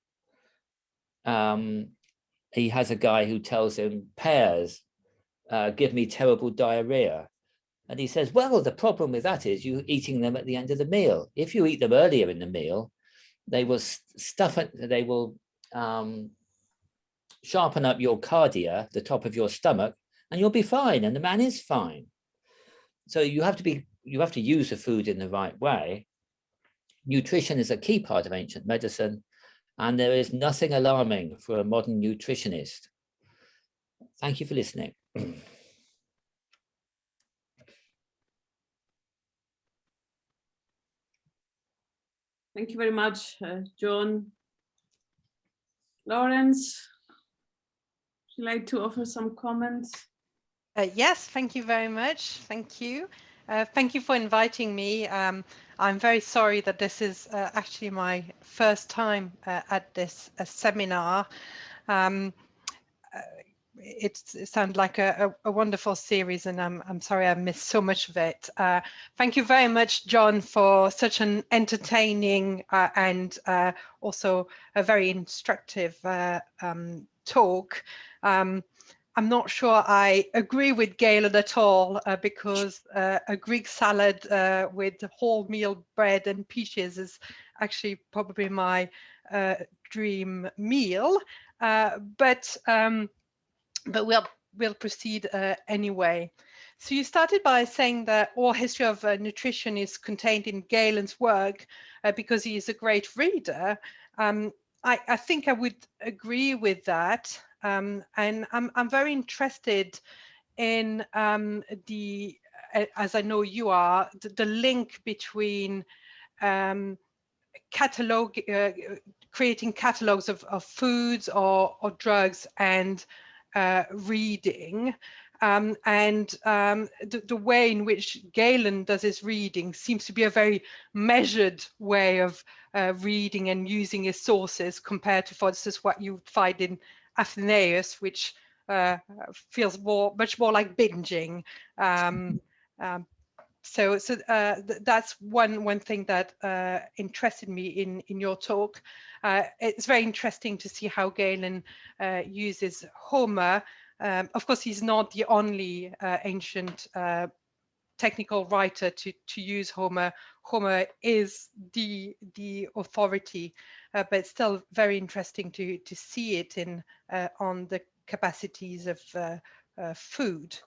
He has a guy who tells him pears give me terrible diarrhea. And he says, well, the problem with that is you eating them at the end of the meal. If you eat them earlier in the meal, they will sharpen up your cardia, the top of your stomach, and you'll be fine. And the man is fine. So you have to use the food in the right way. Nutrition is a key part of ancient medicine, and there is nothing alarming for a modern nutritionist. Thank you for listening. Thank you very much, John. Lawrence, would you like to offer some comments? Yes, thank you very much. Thank you. Thank you for inviting me. I'm very sorry that this is actually my first time at this seminar. Um, it sounded like a wonderful series, and I'm sorry I missed so much of it. Thank you very much, John, for such an entertaining and also a very instructive talk. I'm not sure I agree with Galen at all because a Greek salad with wholemeal bread and peaches is actually probably my dream meal. But we'll proceed anyway. So you started by saying that all history of nutrition is contained in Galen's work because he is a great reader. I think I would agree with that. And I'm very interested in as I know you are, the link between creating catalogs of foods or drugs and reading. The way in which Galen does his reading seems to be a very measured way of reading and using his sources compared to, for instance, what you find in Athenaeus, which feels much more like binging. That's one thing that interested me in your talk. It's very interesting to see how Galen uses Homer. Of course, he's not the only ancient technical writer to use Homer. Homer is the authority, but it's still very interesting to see it in on the capacities of food.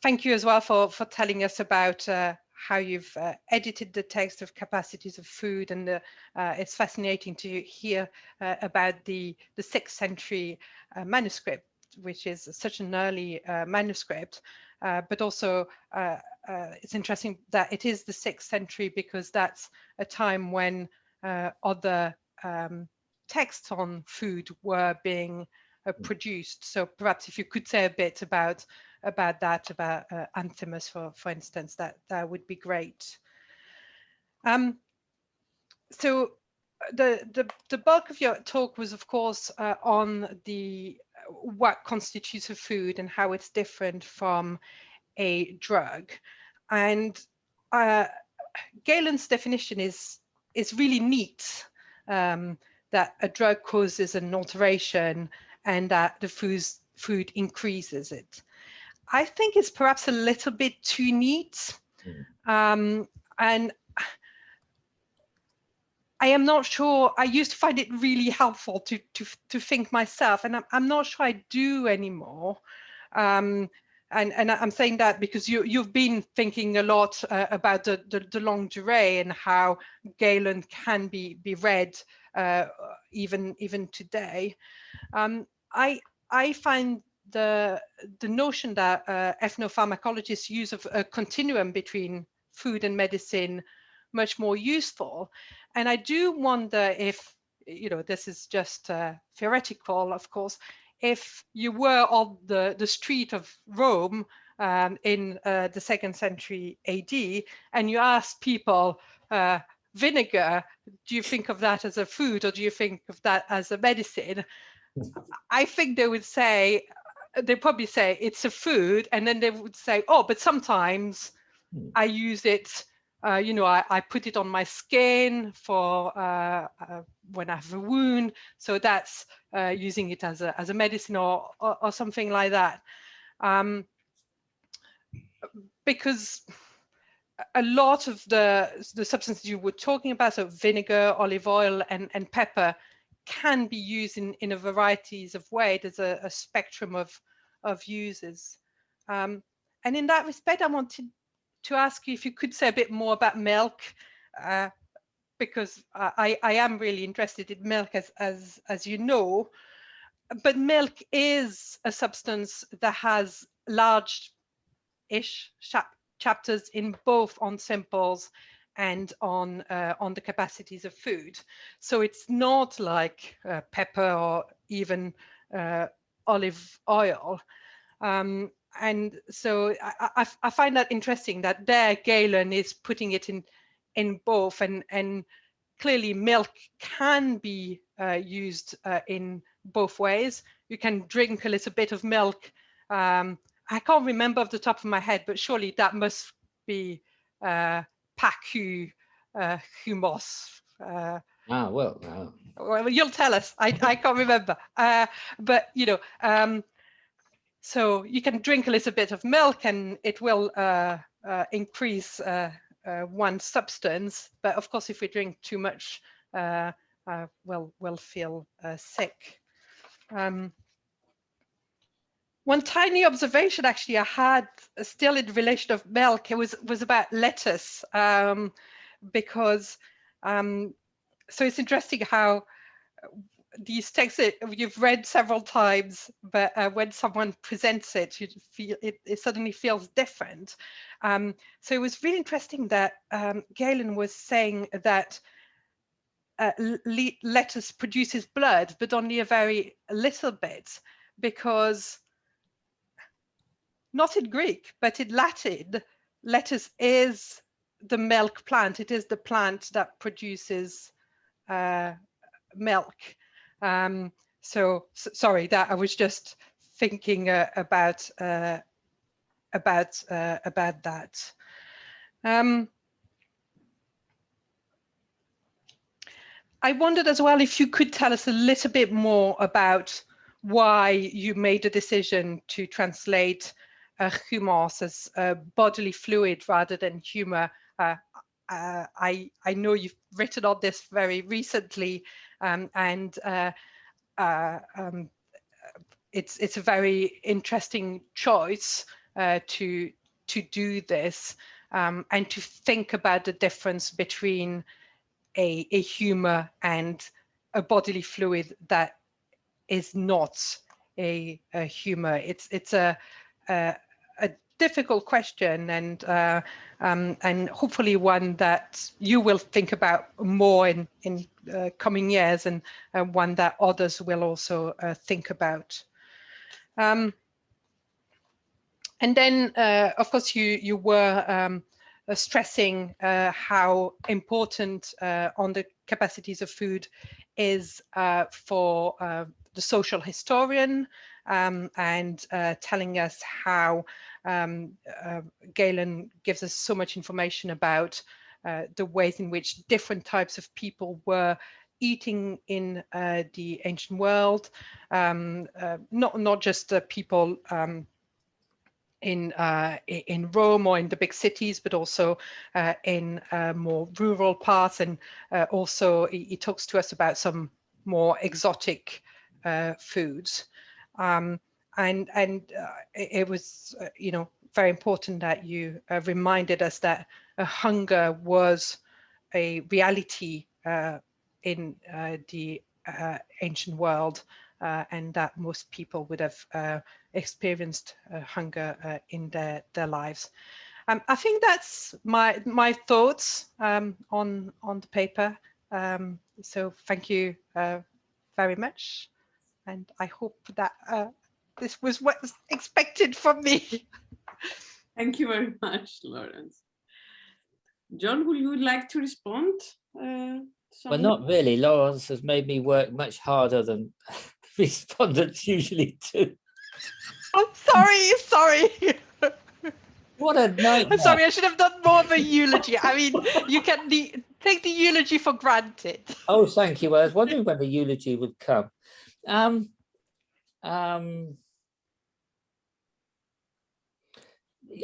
Thank you as well for telling us about how you've edited the text of capacities of food, and it's fascinating to hear about the 6th century manuscript, which is such an early manuscript, but also it's interesting that it is the 6th century because that's a time when other texts on food were being produced. So perhaps if you could say a bit about that, about Anthemus, for instance, that would be great. So the bulk of your talk was, of course, on what constitutes a food and how it's different from a drug. And Galen's definition is really neat, that a drug causes an alteration and that the food increases it. I think it's perhaps a little bit too neat. And I am not sure. I used to find it really helpful to think myself, and I'm not sure I do anymore. And I'm saying that because you've been thinking a lot about the longue durée and how Galen can be read even today. I find the notion that ethnopharmacologists use of a continuum between food and medicine much more useful. And I do wonder if, this is just theoretical, of course, if you were on the street of Rome in the 2nd century AD and you asked people, vinegar, do you think of that as a food or do you think of that as a medicine? I think they'd probably say it's a food, and then they would say, oh, but sometimes I use it, I put it on my skin for when I have a wound, so that's using it as a medicine or something like that. Because a lot of the substances you were talking about, so vinegar, olive oil, and pepper, can be used in a varieties of ways. There's a spectrum of uses. And in that respect, I wanted to ask you if you could say a bit more about milk, because I am really interested in milk, as you know. But milk is a substance that has large-ish chapters in both on simples and on the capacities of food. So it's not like pepper or even olive oil. and so I find that interesting that there Galen is putting it in both, and clearly milk can be used in both ways. You can drink a little bit of milk. I can't remember off the top of my head, but surely that must be pacu humos. Well, Well, you'll tell us. I can't remember. But you know, so you can drink a little bit of milk, and it will increase one substance. But of course, if we drink too much, we'll feel sick. One tiny observation actually I had still in relation of milk, it was about lettuce, because so it's interesting how these texts you've read several times, but when someone presents it, you feel it suddenly feels different. So it was really interesting that Galen was saying that lettuce produces blood, but only a very little bit, because not in Greek, but in Latin, lettuce is the milk plant. It is the plant that produces milk. Sorry, that I was just thinking about that. I wondered as well if you could tell us a little bit more about why you made a decision to translate humors as bodily fluid rather than humor. I know you've written on this very recently, and it's a very interesting choice to do this, and to think about the difference between a humor and a bodily fluid that is not a humor. It's a difficult question, and hopefully one that you will think about more in coming years, and one that others will also think about. And then, of course, you were stressing how important on the capacities of food is for the social historian, and telling us how Galen gives us so much information about the ways in which different types of people were eating in the ancient world, not just people in Rome or in the big cities, but also in more rural parts, and also he talks to us about some more exotic foods, and it was very important that you reminded us that hunger was a reality in the ancient world, and that most people would have experienced hunger in their lives. I think that's my thoughts on the paper. So thank you very much, and I hope that this was what's expected from me. Thank you very much, Lawrence. John, would you like to respond? Well, not really. Lawrence has made me work much harder than respondents usually do. I'm sorry. What a nightmare. I'm sorry, I should have done more of a eulogy. I mean, you can take the eulogy for granted. Oh, thank you. I was wondering when the eulogy would come.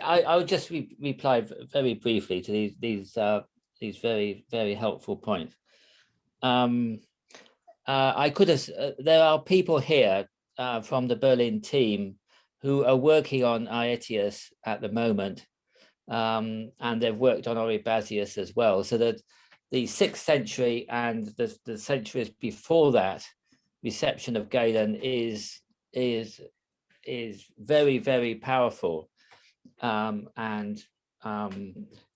I would just reply very briefly to these very, very helpful points. I could have, there are people here from the Berlin team who are working on Aetius at the moment, and they've worked on Oribasius as well, so that the 6th century and the centuries before that reception of Galen is very, very powerful, and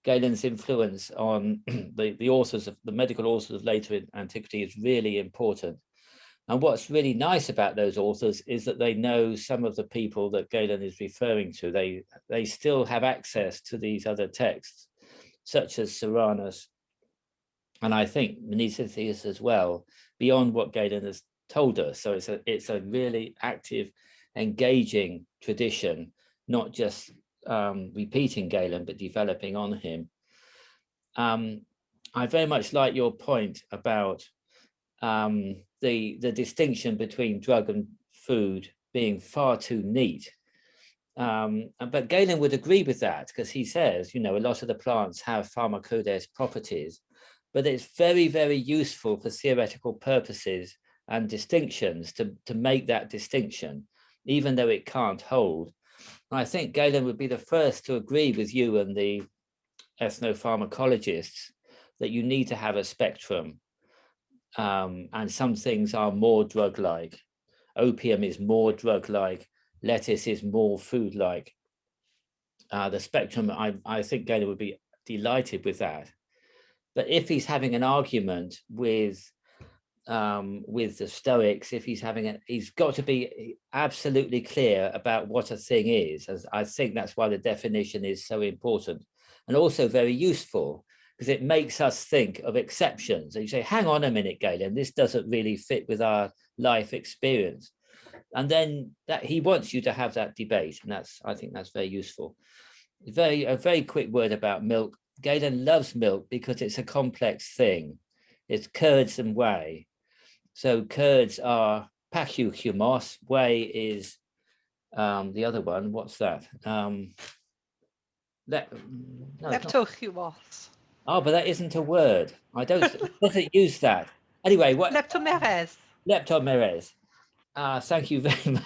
Galen's influence on the authors of the medical authors of later antiquity is really important. And what's really nice about those authors is that they know some of the people that Galen is referring to. They still have access to these other texts, such as Soranus, and I think Mnesithius as well, beyond what Galen has told us. So it's a really active, engaging tradition, not just repeating Galen, but developing on him. I very much like your point about the distinction between drug and food being far too neat. But Galen would agree with that, because he says, you know, a lot of the plants have pharmacodex properties, but it's very, very useful for theoretical purposes and distinctions to make that distinction, even though it can't hold. And I think Galen would be the first to agree with you and the ethnopharmacologists that you need to have a spectrum. And some things are more drug-like. Opium is more drug-like. Lettuce is more food-like. The spectrum, I think Galen would be delighted with that. But if he's having an argument with the Stoics, if he's having it, he's got to be absolutely clear about what a thing is. As I think that's why the definition is so important, and also very useful, because it makes us think of exceptions. And you say, hang on a minute, Galen, this doesn't really fit with our life experience. And then that he wants you to have that debate. And I think that's very useful. A very quick word about milk. Galen loves milk because it's a complex thing. It's curds and whey. So curds are pachyhumos, whey is the other one. What's that? Leptohumos. Oh, but that isn't a word. I don't, it doesn't use that. Anyway, what? Leptomeres. Leptomeres. Thank you very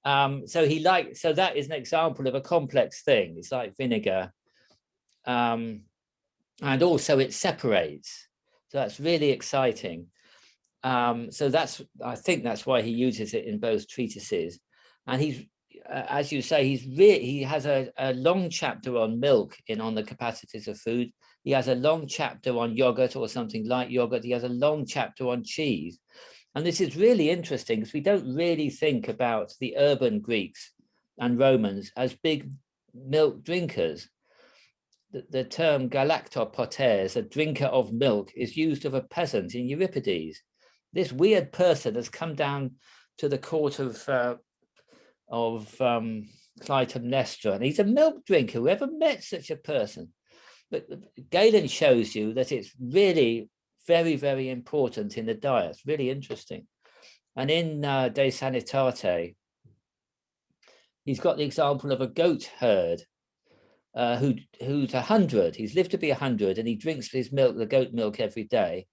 much. So that is an example of a complex thing. It's like vinegar. And also it separates. So that's really exciting. So I think that's why he uses it in both treatises. And he's, as you say, he has a long chapter on milk on the capacities of food. He has a long chapter on yogurt or something like yogurt. He has a long chapter on cheese. And this is really interesting because we don't really think about the urban Greeks and Romans as big milk drinkers. The term galactopotes, a drinker of milk, is used of a peasant in Euripides. This weird person has come down to the court of Clytemnestra, and he's a milk drinker. Whoever met such a person? But Galen shows you that it's really very, very important in the diet. It's really interesting. And in De Sanitate, he's got the example of a goat herd who's 100. He's lived to be 100, and he drinks his milk, the goat milk, every day.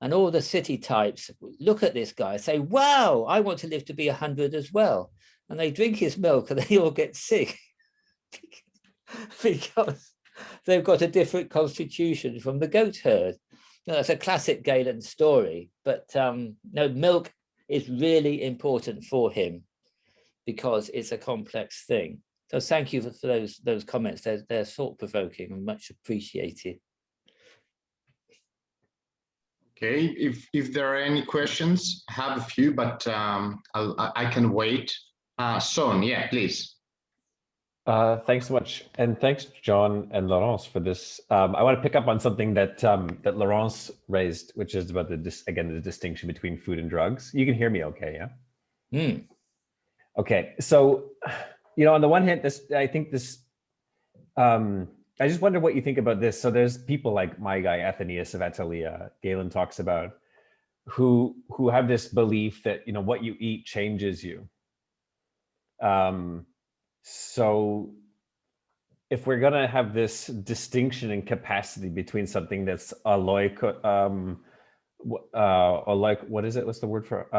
And all the city types look at this guy and say, wow, I want to live to be 100 as well. And they drink his milk and they all get sick because they've got a different constitution from the goat herd. Now, that's a classic Galen story, but no, milk is really important for him because it's a complex thing. So thank you for those comments. They're thought-provoking and much appreciated. Okay, if there are any questions, I have a few, but I can wait. Son, yeah, please. Thanks so much, and thanks John and Laurence for this. I want to pick up on something that that Laurence raised, which is about the distinction between food and drugs. You can hear me, okay? Yeah. Okay, so on the one hand, I just wonder what you think about this. So there's people like my guy Athenaeus of Attalea, Galen talks about, who have this belief that what you eat changes you. So if we're gonna have this distinction in capacity between something that's aloic, what is it? What's the word for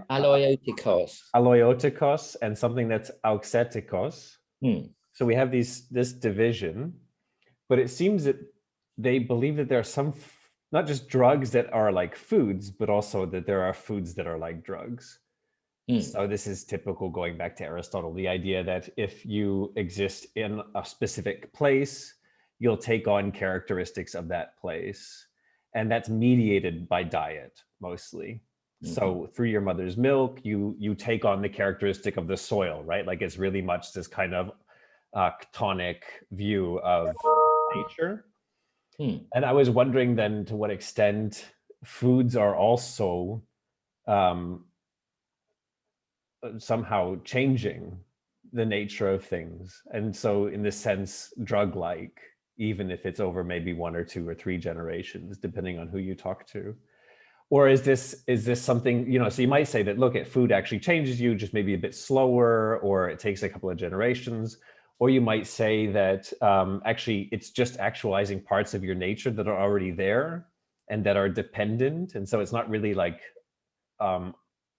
Aloiotikos. Aloiotikos, and something that's auxetikos. So we have this division, but it seems that they believe that there are some, not just drugs that are like foods, but also that there are foods that are like drugs. So this is typical, going back to Aristotle, the idea that if you exist in a specific place, you'll take on characteristics of that place. And that's mediated by diet, mostly. So through your mother's milk, you take on the characteristic of the soil, right? Like it's really much this kind of chthonic view of nature. And I was wondering then to what extent foods are also somehow changing the nature of things. And so in this sense, drug-like, even if it's over maybe 1 or 2 or 3 generations, depending on who you talk to. Or is this something, you know, so you might say that, look, food actually changes you just maybe a bit slower, or it takes a couple of generations. Or you might say that actually it's just actualizing parts of your nature that are already there and that are dependent. And so it's not really like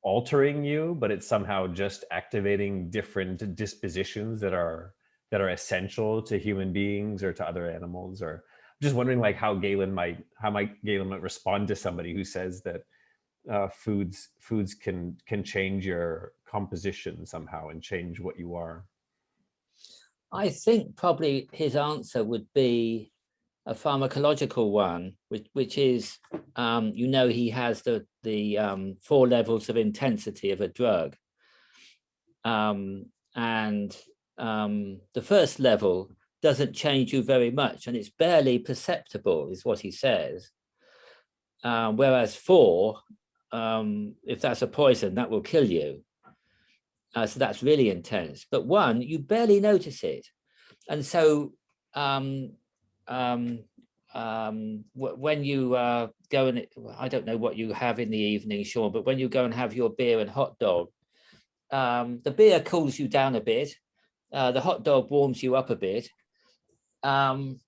altering you, but it's somehow just activating different dispositions that are essential to human beings or to other animals. Or I'm just wondering like how Galen might respond to somebody who says that foods can change your composition somehow and change what you are. I think probably his answer would be a pharmacological one, which is, you know, he has the 4 levels of intensity of a drug. And the first level doesn't change you very much, and it's barely perceptible, is what he says. Whereas 4, if that's a poison, that will kill you. So that's really intense. But 1, you barely notice it. And so when you go and, I don't know what you have in the evening, Sean, but when you go and have your beer and hot dog, the beer cools you down a bit. The hot dog warms you up a bit. It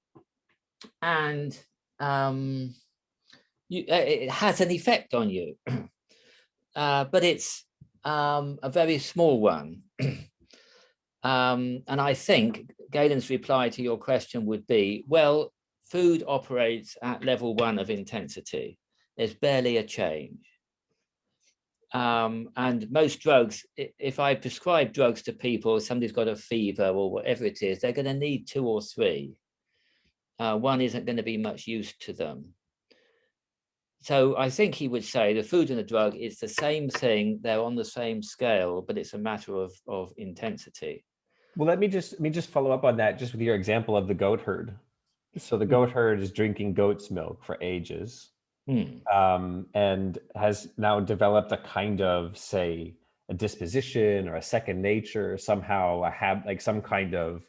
has an effect on you. But it's a very small one. And I think Galen's reply to your question would be, well, food operates at level 1 of intensity. There's barely a change. And most drugs, if I prescribe drugs to people, somebody's got a fever or whatever it is, they're going to need 2 or 3. 1 isn't going to be much use to them. So I think he would say the food and the drug is the same thing. They're on the same scale, but it's a matter of intensity. Well, let me just follow up on that, just with your example of the goat herd. So the goat herd is drinking goat's milk for ages, and has now developed a kind of, say, a disposition or a second nature, somehow like some kind of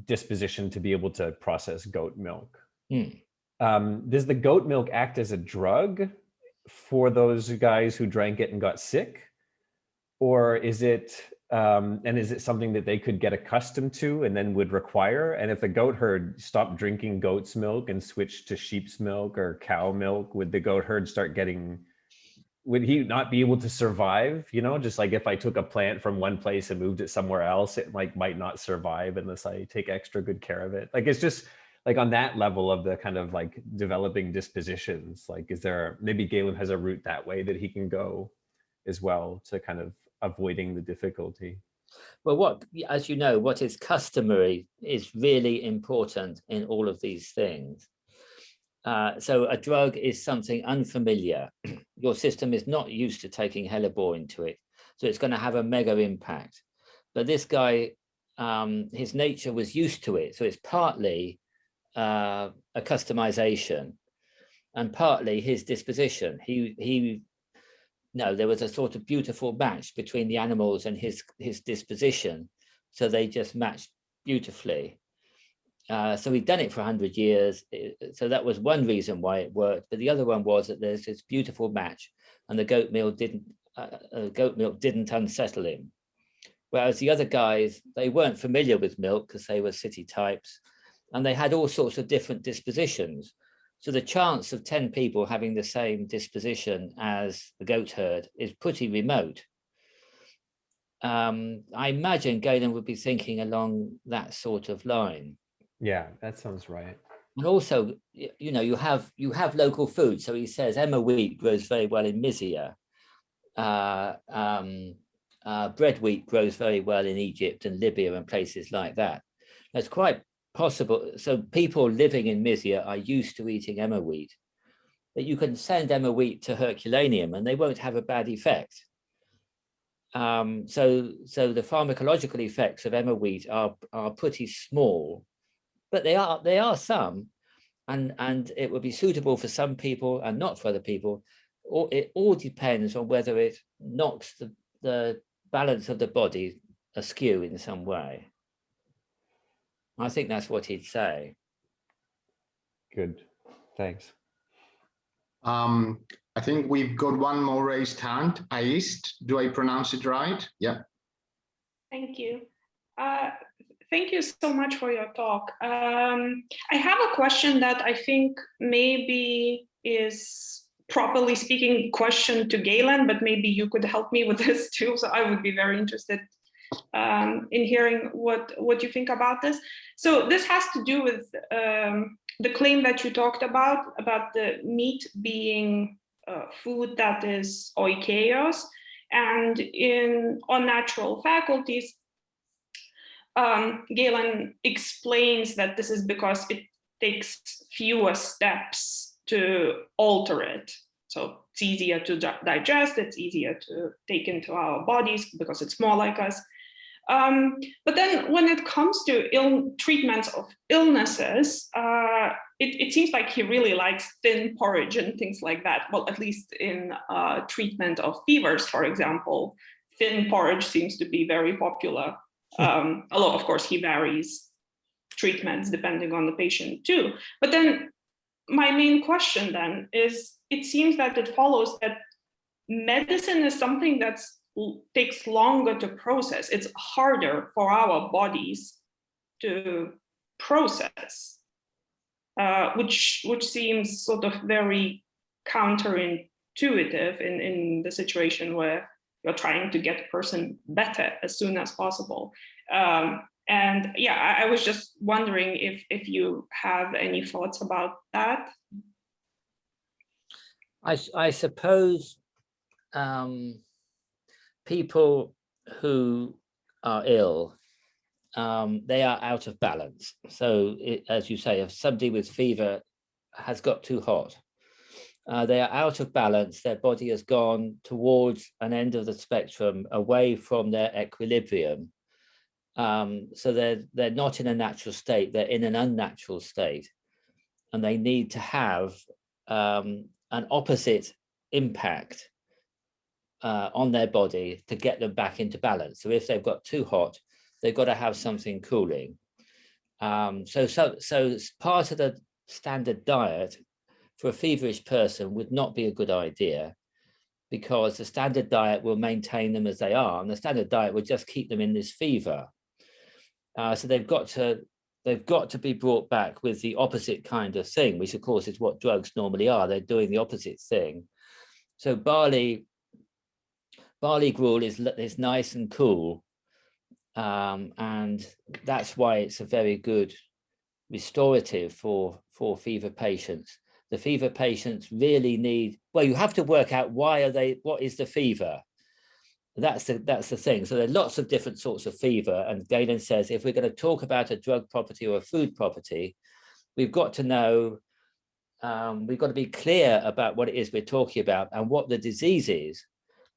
disposition to be able to process goat milk. Does the goat milk act as a drug for those guys who drank it and got sick? Or is it something that they could get accustomed to and then would require? And if the goat herd stopped drinking goat's milk and switched to sheep's milk or cow milk, would the goat herd would he not be able to survive? You know, just like if I took a plant from one place and moved it somewhere else, it might not survive unless I take extra good care of it. Like, it's just like on that level of the kind of like developing dispositions, like, is there, maybe Galen has a route that way that he can go as well to kind of avoiding the difficulty? Well, as you know, what is customary is really important in all of these things. So a drug is something unfamiliar. Your system is not used to taking hellebore into it, so it's going to have a mega impact. But this guy, his nature was used to it, so it's partly a customization and partly his disposition. There was a sort of beautiful match between the animals and his disposition, so they just matched beautifully. So he'd done it for 100 years, so that was one reason why it worked. But the other one was that there's this beautiful match, and the goat milk didn't unsettle him. Whereas the other guys, they weren't familiar with milk because they were city types, and they had all sorts of different dispositions. So the chance of 10 people having the same disposition as the goat herd is pretty remote. I imagine Galen would be thinking along that sort of line. Yeah, that sounds right. And also, you know, you have local food. So he says Emma wheat grows very well in Mysia. Bread wheat grows very well in Egypt and Libya and places like that. That's quite possible. So people living in Mysia are used to eating emmer wheat. that you can send emma wheat to Herculaneum and they won't have a bad effect. So the pharmacological effects of emma wheat are pretty small, but they are some, and it would be suitable for some people and not for other people. Or it all depends on whether it knocks the balance of the body askew in some way. I think that's what he'd say. Good, thanks. I think we've got one more raised hand. Aist, do I pronounce it right? Yeah. Thank you. Thank you so much for your talk. I have a question that I think maybe is, properly speaking, question to Galen, but maybe you could help me with this too. So I would be very interested in hearing what you think about this. So this has to do with the claim that you talked about the meat being food that is oikeos, and on natural faculties, Galen explains that this is because it takes fewer steps to alter it. So it's easier to digest, it's easier to take into our bodies because it's more like us. But then when it comes to treatments of illnesses, it seems like he really likes thin porridge and things like that. Well, at least in treatment of fevers, for example, thin porridge seems to be very popular. Although, of course, he varies treatments depending on the patient too. But then my main question then is, it seems that it follows that medicine is something that takes longer to process. It's harder for our bodies to process, which seems sort of very counterintuitive in the situation where you're trying to get a person better as soon as possible. And yeah, I was just wondering if you have any thoughts about that. I suppose people who are ill, they are out of balance. So as you say, if somebody with fever has got too hot, they are out of balance. Their body has gone towards an end of the spectrum away from their equilibrium. So they're not in a natural state, they're in an unnatural state. And they need to have an opposite impact on their body to get them back into balance. So if they've got too hot, they've got to have something cooling. So part of the standard diet for a feverish person would not be a good idea, because the standard diet will maintain them as they are, and the standard diet will just keep them in this fever. So they've got to be brought back with the opposite kind of thing, which of course is what drugs normally are. They're doing the opposite thing. So barley gruel is nice and cool, and that's why it's a very good restorative for fever patients. The fever patients really need, well, you have to work out what is the fever. That's the thing. So there are lots of different sorts of fever, and Galen says if we're going to talk about a drug property or a food property, we've got to know, we've got to be clear about what it is we're talking about and what the disease is,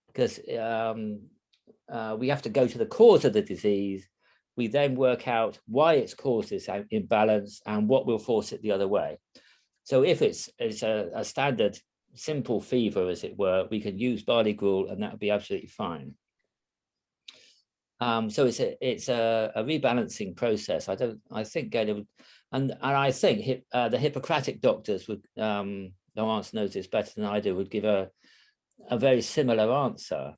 because we have to go to the cause of the disease. We then work out why it's caused this imbalance and what will force it the other way. So if it's a standard simple fever, as it were, we can use barley gruel and that would be absolutely fine. So it's a rebalancing process. I think Galen would, and I think the Hippocratic doctors would, Laurence knows this better than I do, would give a very similar answer,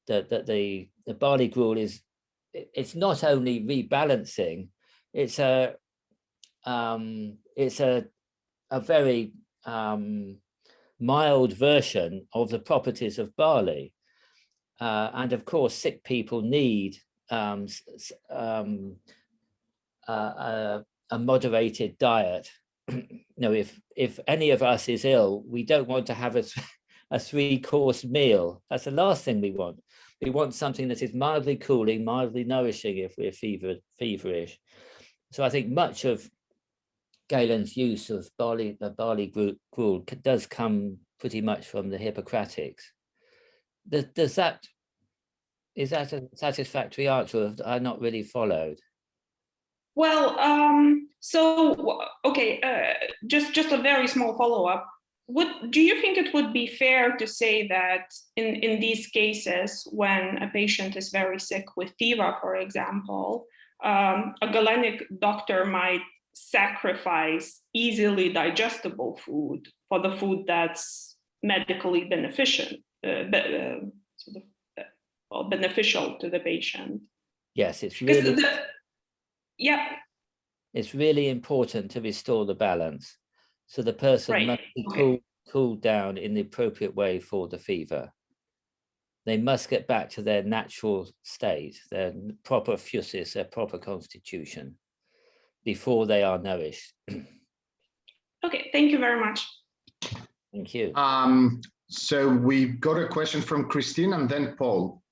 that the barley gruel it's not only rebalancing, it's a very mild version of the properties of barley, and of course sick people need a moderated diet. If any of us is ill, we don't want to have a 3-course meal. That's the last thing we want. We want something that is mildly cooling, mildly nourishing if we're feverish. So I think much of Galen's use of barley gruel does come pretty much from the Hippocratics. Is that a satisfactory answer? Have I not really followed? Well, just a very small follow-up. Do you think it would be fair to say that in these cases, when a patient is very sick with fever, for example, a galenic doctor might sacrifice easily digestible food for the food that's medically beneficial to the patient? Yes, it's really it's really important to restore the balance. So the person must be cooled down in the appropriate way for the fever. They must get back to their natural state, their proper physis, their proper constitution, before they are nourished. Okay, thank you very much. Thank you. So we've got a question from Christine and then Paul.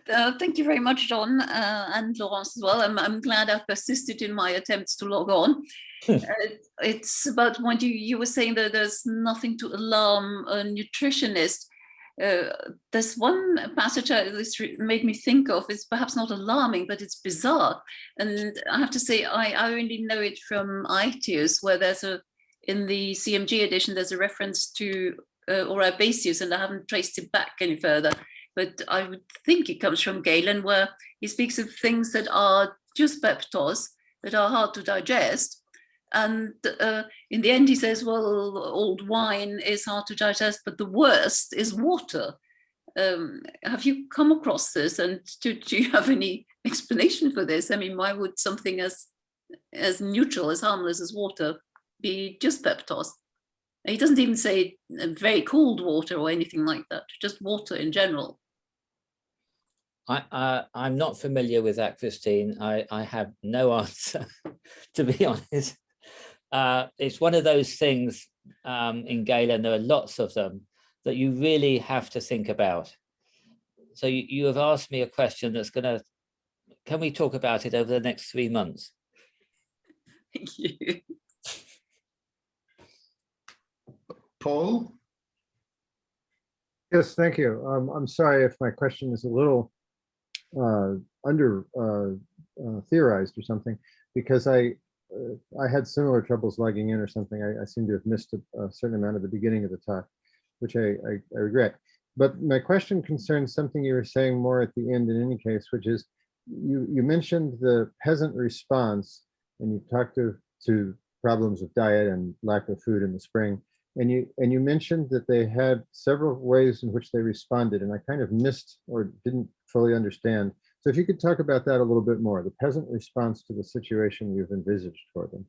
Thank you very much, John, and Laurence as well. I'm glad I persisted in my attempts to log on. It's about what you were saying that there's nothing to alarm a nutritionist. There's one passage this made me think of. It's perhaps not alarming, but it's bizarre. And I have to say, I only know it from ITIUS, where in the CMG edition, there's a reference to Orabasius, and I haven't traced it back any further. But I would think it comes from Galen, where he speaks of things that are just peptos, that are hard to digest. And in the end, he says, well, old wine is hard to digest, but the worst is water. Have you come across this? And do you have any explanation for this? I mean, why would something as neutral, as harmless as water be just peptos? He doesn't even say very cold water or anything like that, just water in general. I'm not familiar with that, Christine. I have no answer, to be honest. It's one of those things in Galen, there are lots of them that you really have to think about. So you have asked me a question that's can we talk about it over the next 3 months? Thank you. Paul? Yes, thank you. I'm sorry if my question is a little theorized or something, because I had similar troubles logging in or something. I seem to have missed a certain amount of the beginning of the talk, which I regret. But my question concerns something you were saying more at the end in any case, which is you mentioned the peasant response, and you talked to problems of diet and lack of food in the spring. And you mentioned that they had several ways in which they responded, and I kind of missed or didn't fully understand. So if you could talk about that a little bit more, the peasant response to the situation you've envisaged for them.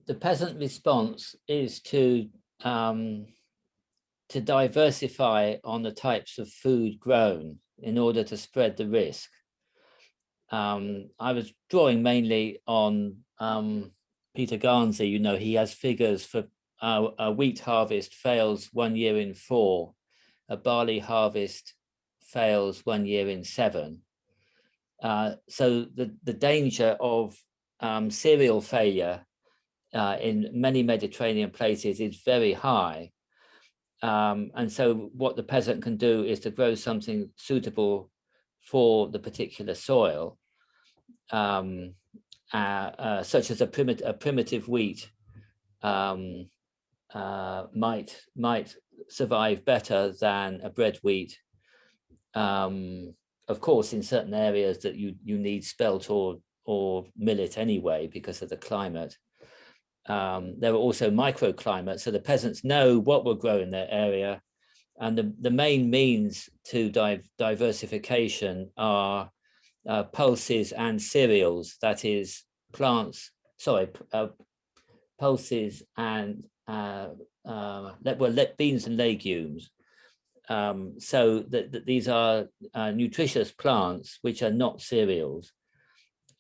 The peasant response is to diversify on the types of food grown in order to spread the risk. I was drawing mainly on Peter Garnsey. He has figures for a wheat harvest fails 1 year in 4, a barley harvest fails 1 year in 7. So the danger of cereal failure in many Mediterranean places is very high. And so what the peasant can do is to grow something suitable for the particular soil, such as a primitive wheat might survive better than a bread wheat. Of course, in certain areas that you need spelt or millet anyway because of the climate. There are also microclimates, so the peasants know what will grow in their area, and the main means to diversification are pulses and cereals, that is pulses and beans and legumes. So that these are nutritious plants which are not cereals.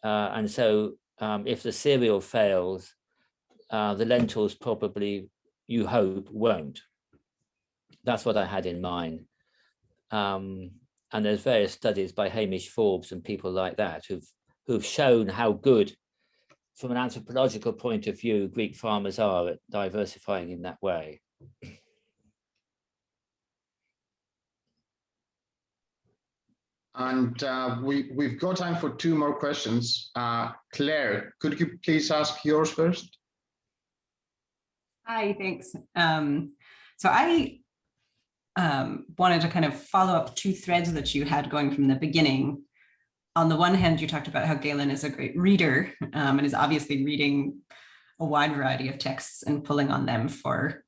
And so if the cereal fails, the lentils probably, you hope, won't. That's what I had in mind. And there's various studies by Hamish Forbes and people like that who've who've shown how good, from an anthropological point of view, Greek farmers are at diversifying in that way. And we've got time for 2 more questions. Claire, could you please ask yours first? Hi, thanks. So I wanted to kind of follow up 2 threads that you had going from the beginning. On the one hand, you talked about how Galen is a great reader and is obviously reading a wide variety of texts and pulling on them for,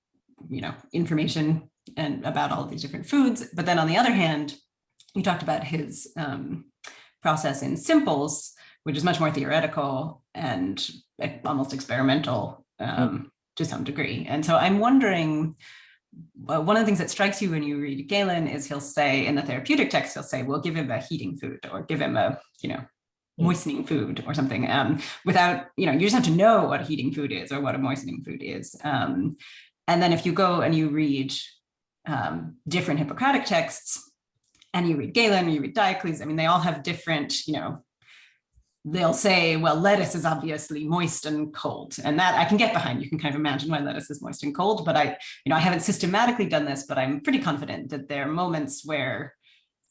information and about all of these different foods. But then on the other hand, you talked about his process in simples, which is much more theoretical and almost experimental to some degree. And so I'm wondering, one of the things that strikes you when you read Galen is he'll say in the therapeutic text, he'll say, well, give him a heating food or give him a, moistening food or something without, you just have to know what a heating food is or what a moistening food is. And then if you go and you read different Hippocratic texts and you read Galen, you read Diocles, I mean, they all have different, they'll say, well, lettuce is obviously moist and cold, and that I can get behind. You can kind of imagine why lettuce is moist and cold, but I haven't systematically done this, but I'm pretty confident that there are moments where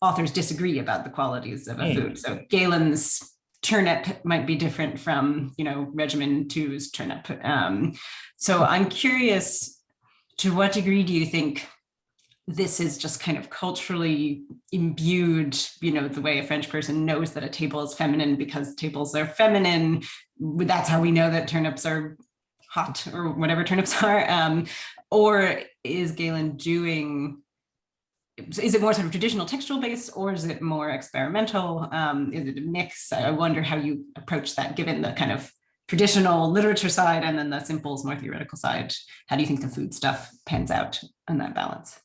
authors disagree about the qualities of a food. So Galen's turnip might be different from, Regimen 2's turnip. So I'm curious, to what degree do you think this is just kind of culturally imbued, the way a French person knows that a table is feminine because tables are feminine. That's how we know that turnips are hot or whatever turnips are. Or is Galen is it more sort of traditional textual based, or is it more experimental? Is it a mix? I wonder how you approach that, given the kind of traditional literature side and then the simples, more theoretical side. How do you think the food stuff pans out on that balance?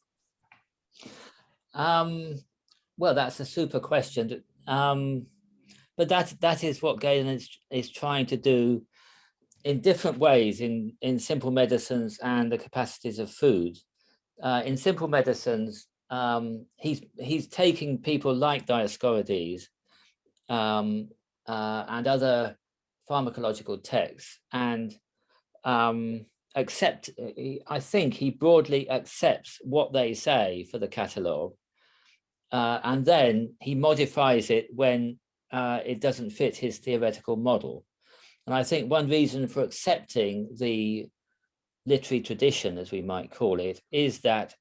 Well, that's a super question, but that is what Galen is trying to do in different ways in simple medicines and the capacities of food. In simple medicines, he's taking people like Dioscorides and other pharmacological texts and I think he broadly accepts what they say for the catalogue, and then he modifies it when it doesn't fit his theoretical model. And I think one reason for accepting the literary tradition, as we might call it, is that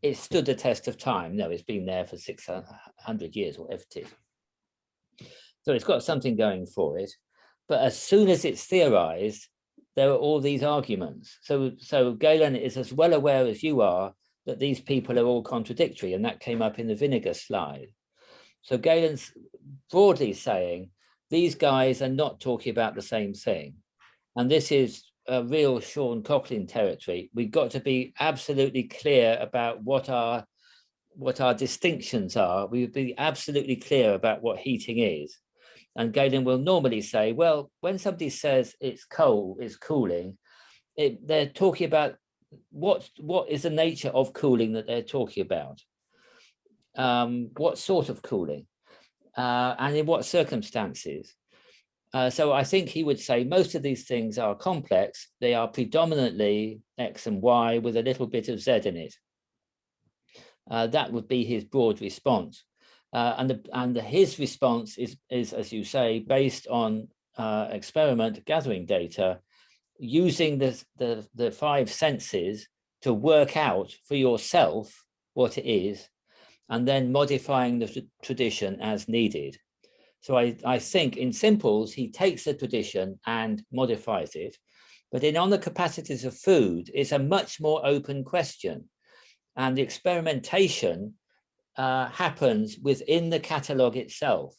it stood the test of time. No, it's been there for 600 years or whatever it is. So it's got something going for it. But as soon as it's theorized, there are all these arguments. So Galen is as well aware as you are that these people are all contradictory, and that came up in the vinegar slide. So Galen's broadly saying, these guys are not talking about the same thing. And this is a real Sean Coughlin territory. We've got to be absolutely clear about what our distinctions are. We would be absolutely clear about what heating is. And Galen will normally say, well, when somebody says it's cold, it's cooling, they're talking about what is the nature of cooling that they're talking about. What sort of cooling and in what circumstances. So I think he would say most of these things are complex. They are predominantly X and Y with a little bit of Z in it. That would be his broad response. And his response is, as you say, based on experiment gathering data, using the 5 senses to work out for yourself what it is, and then modifying the tradition as needed. So I think in simples, he takes the tradition and modifies it. But on the capacities of food, it's a much more open question. And the experimentation happens within the catalogue itself.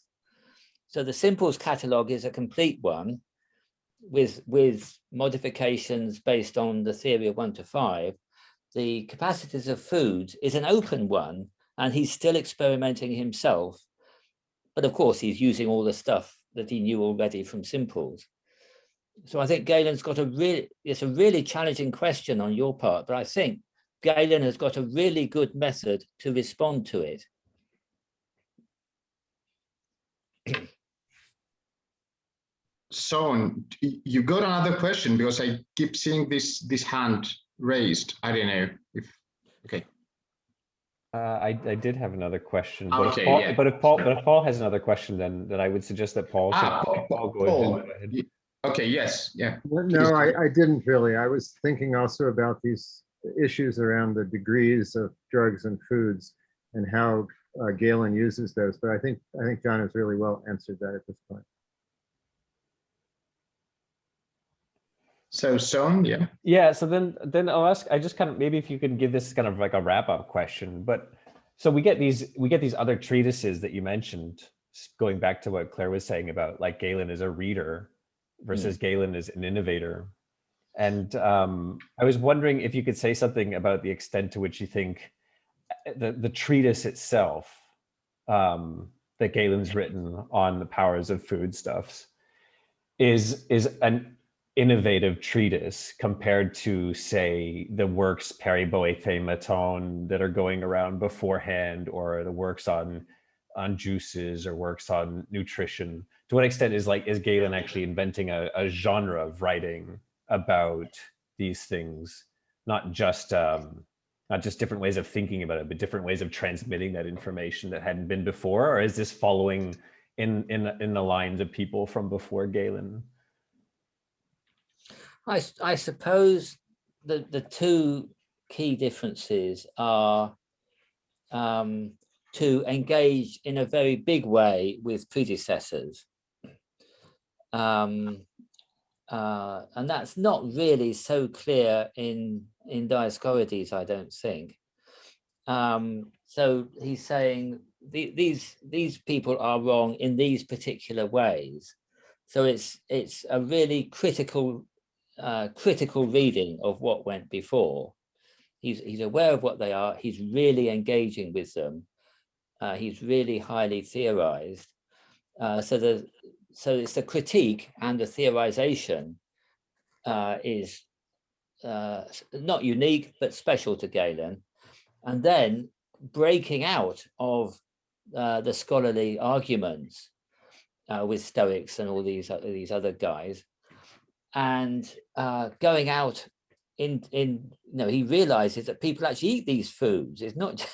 So the simples catalogue is a complete one with modifications based on the theory of 1 to 5. The capacities of food is an open one, and he's still experimenting himself. But of course, he's using all the stuff that he knew already from simples. So I think Galen's got it's a really challenging question on your part, but I think Galen has got a really good method to respond to it. Son, you got another question because I keep seeing this hand raised. I don't know if, okay. I did have another question, but Okay, if Paul, yeah. but if Paul has another question, then I would suggest that Paul should Paul, go ahead. Okay, yes, yeah. No, I didn't really. I was thinking also about these issues around the degrees of drugs and foods and how Galen uses those. But I think John has really well answered that at this point. So Son, yeah. Yeah, so then I'll ask, I just kind of, maybe if you can give this kind of like a wrap-up question, but so we get these other treatises that you mentioned, going back to what Claire was saying about like Galen is a reader versus Galen is an innovator. And I was wondering if you could say something about the extent to which you think the treatise itself that Galen's written on the powers of foodstuffs is an innovative treatise compared to, say, the works Periboete Maton that are going around beforehand, or the works on juices or works on nutrition. To what extent is Galen actually inventing a genre of writing about these things, not just different ways of thinking about it, but different ways of transmitting that information that hadn't been before? Or is this following in the lines of people from before Galen? I suppose the two key differences are to engage in a very big way with predecessors. And that's not really so clear in Dioscorides, I don't think. So he's saying these people are wrong in these particular ways. So it's a really critical reading of what went before. He's aware of what they are. He's really engaging with them. He's really highly theorized. So it's the critique and the theorization is not unique, but special to Galen. And then breaking out of the scholarly arguments with Stoics and all these other guys, and going out in he realizes that people actually eat these foods. It's not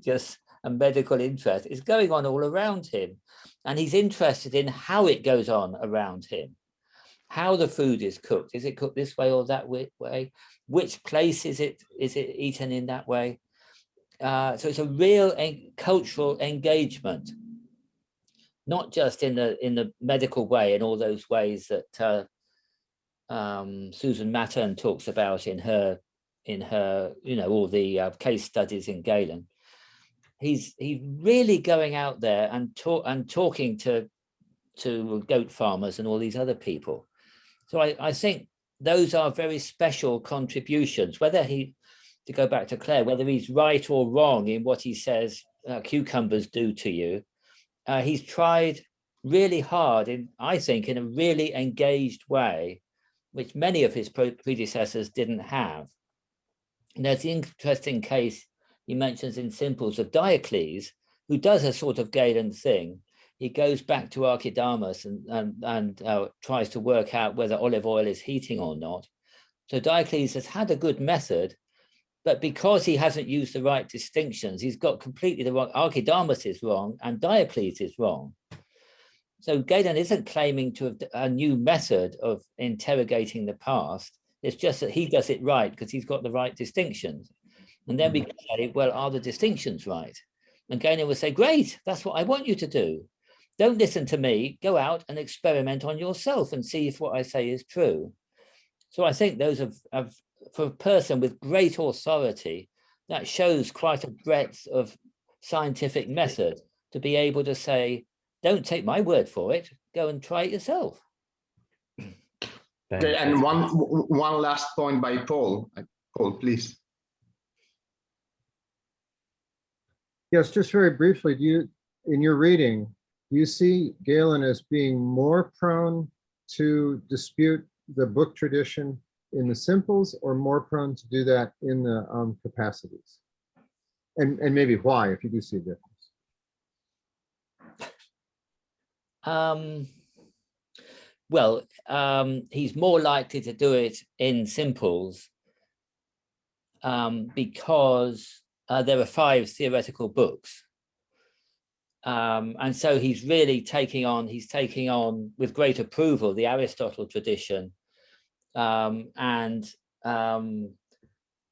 just a medical interest. It's going on all around him, and he's interested in how it goes on around him, how the food is cooked. Is it cooked this way or that way? Which place is it eaten in that way? So it's a real cultural engagement, not just in the medical way and all those ways that Susan Mattern talks about in her all the case studies in Galen. He's really going out there and talking to goat farmers and all these other people. So I think those are very special contributions. To go back to Claire, whether he's right or wrong in what he says cucumbers do to you, he's tried really hard I think in a really engaged way, which many of his predecessors didn't have. And there's the interesting case he mentions in Simples of Diocles, who does a sort of Galen thing. He goes back to Archidamus and tries to work out whether olive oil is heating or not. So Diocles has had a good method, but because he hasn't used the right distinctions, he's got completely the wrong. Archidamus is wrong and Diocles is wrong. So Galen isn't claiming to have a new method of interrogating the past. It's just that he does it right because he's got the right distinctions. And then we can say, well, are the distinctions right? And Galen would say, great, that's what I want you to do. Don't listen to me, go out and experiment on yourself and see if what I say is true. So I think those for a person with great authority, that shows quite a breadth of scientific method to be able to say, don't take my word for it, go and try it yourself. Okay, and one last point by Paul. Paul, please. Yes, just very briefly, in your reading, do you see Galen as being more prone to dispute the book tradition in the Simples, or more prone to do that in the Capacities? And maybe why, if you do see a difference? Well, he's more likely to do it in simples because there are 5 theoretical books. And so he's really taking on with great approval the Aristotle tradition, and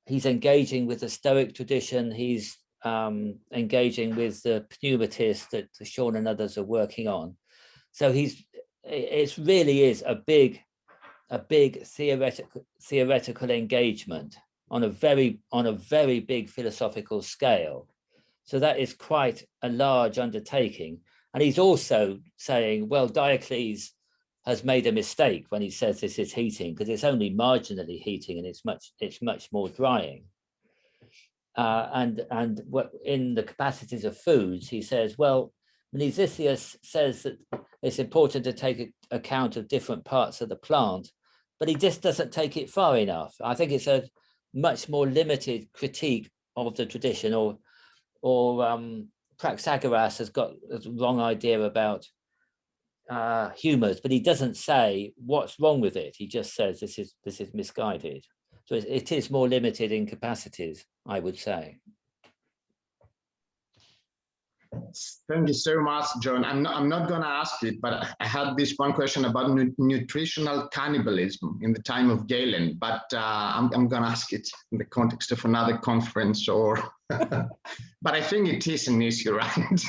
he's engaging with the Stoic tradition. He's engaging with the pneumatists that Sean and others are working on. So it really is a big theoretical engagement on a very big philosophical scale. So that is quite a large undertaking. And he's also saying, well, Diocles has made a mistake when he says this is heating, because it's only marginally heating and it's much more drying. And what in the capacities of foods, he says, well, Menesius says that it's important to take account of different parts of the plant, but he just doesn't take it far enough. I think it's a much more limited critique of the tradition, or Praxagoras has got a wrong idea about humors, but he doesn't say what's wrong with it. He just says this is misguided. So it is more limited in capacities, I would say. Thank you so much, John. I'm not going to ask it, but I had this one question about nutritional cannibalism in the time of Galen, but I'm going to ask it in the context of another conference, or but I think it is an issue, right?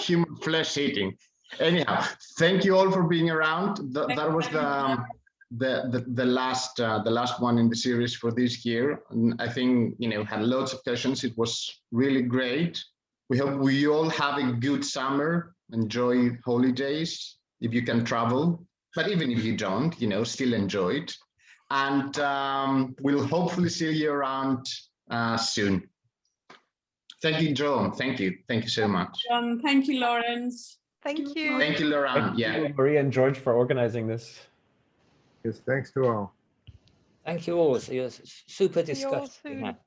Human flesh eating. Anyhow, thank you all for being around. That was the last one in the series for this year, and I think had lots of questions. It was really great. We hope we all have a good summer, enjoy holidays if you can travel, but even if you don't, still enjoy it. And we'll hopefully see you around soon. Thank you, John. Thank you so much. Thank you, Lawrence. Thank you. Thank you, Laurent. Thank you, Maria and George, for organizing this. Yes, thanks to all. Thank you all. So you're super See you all discussion. soon.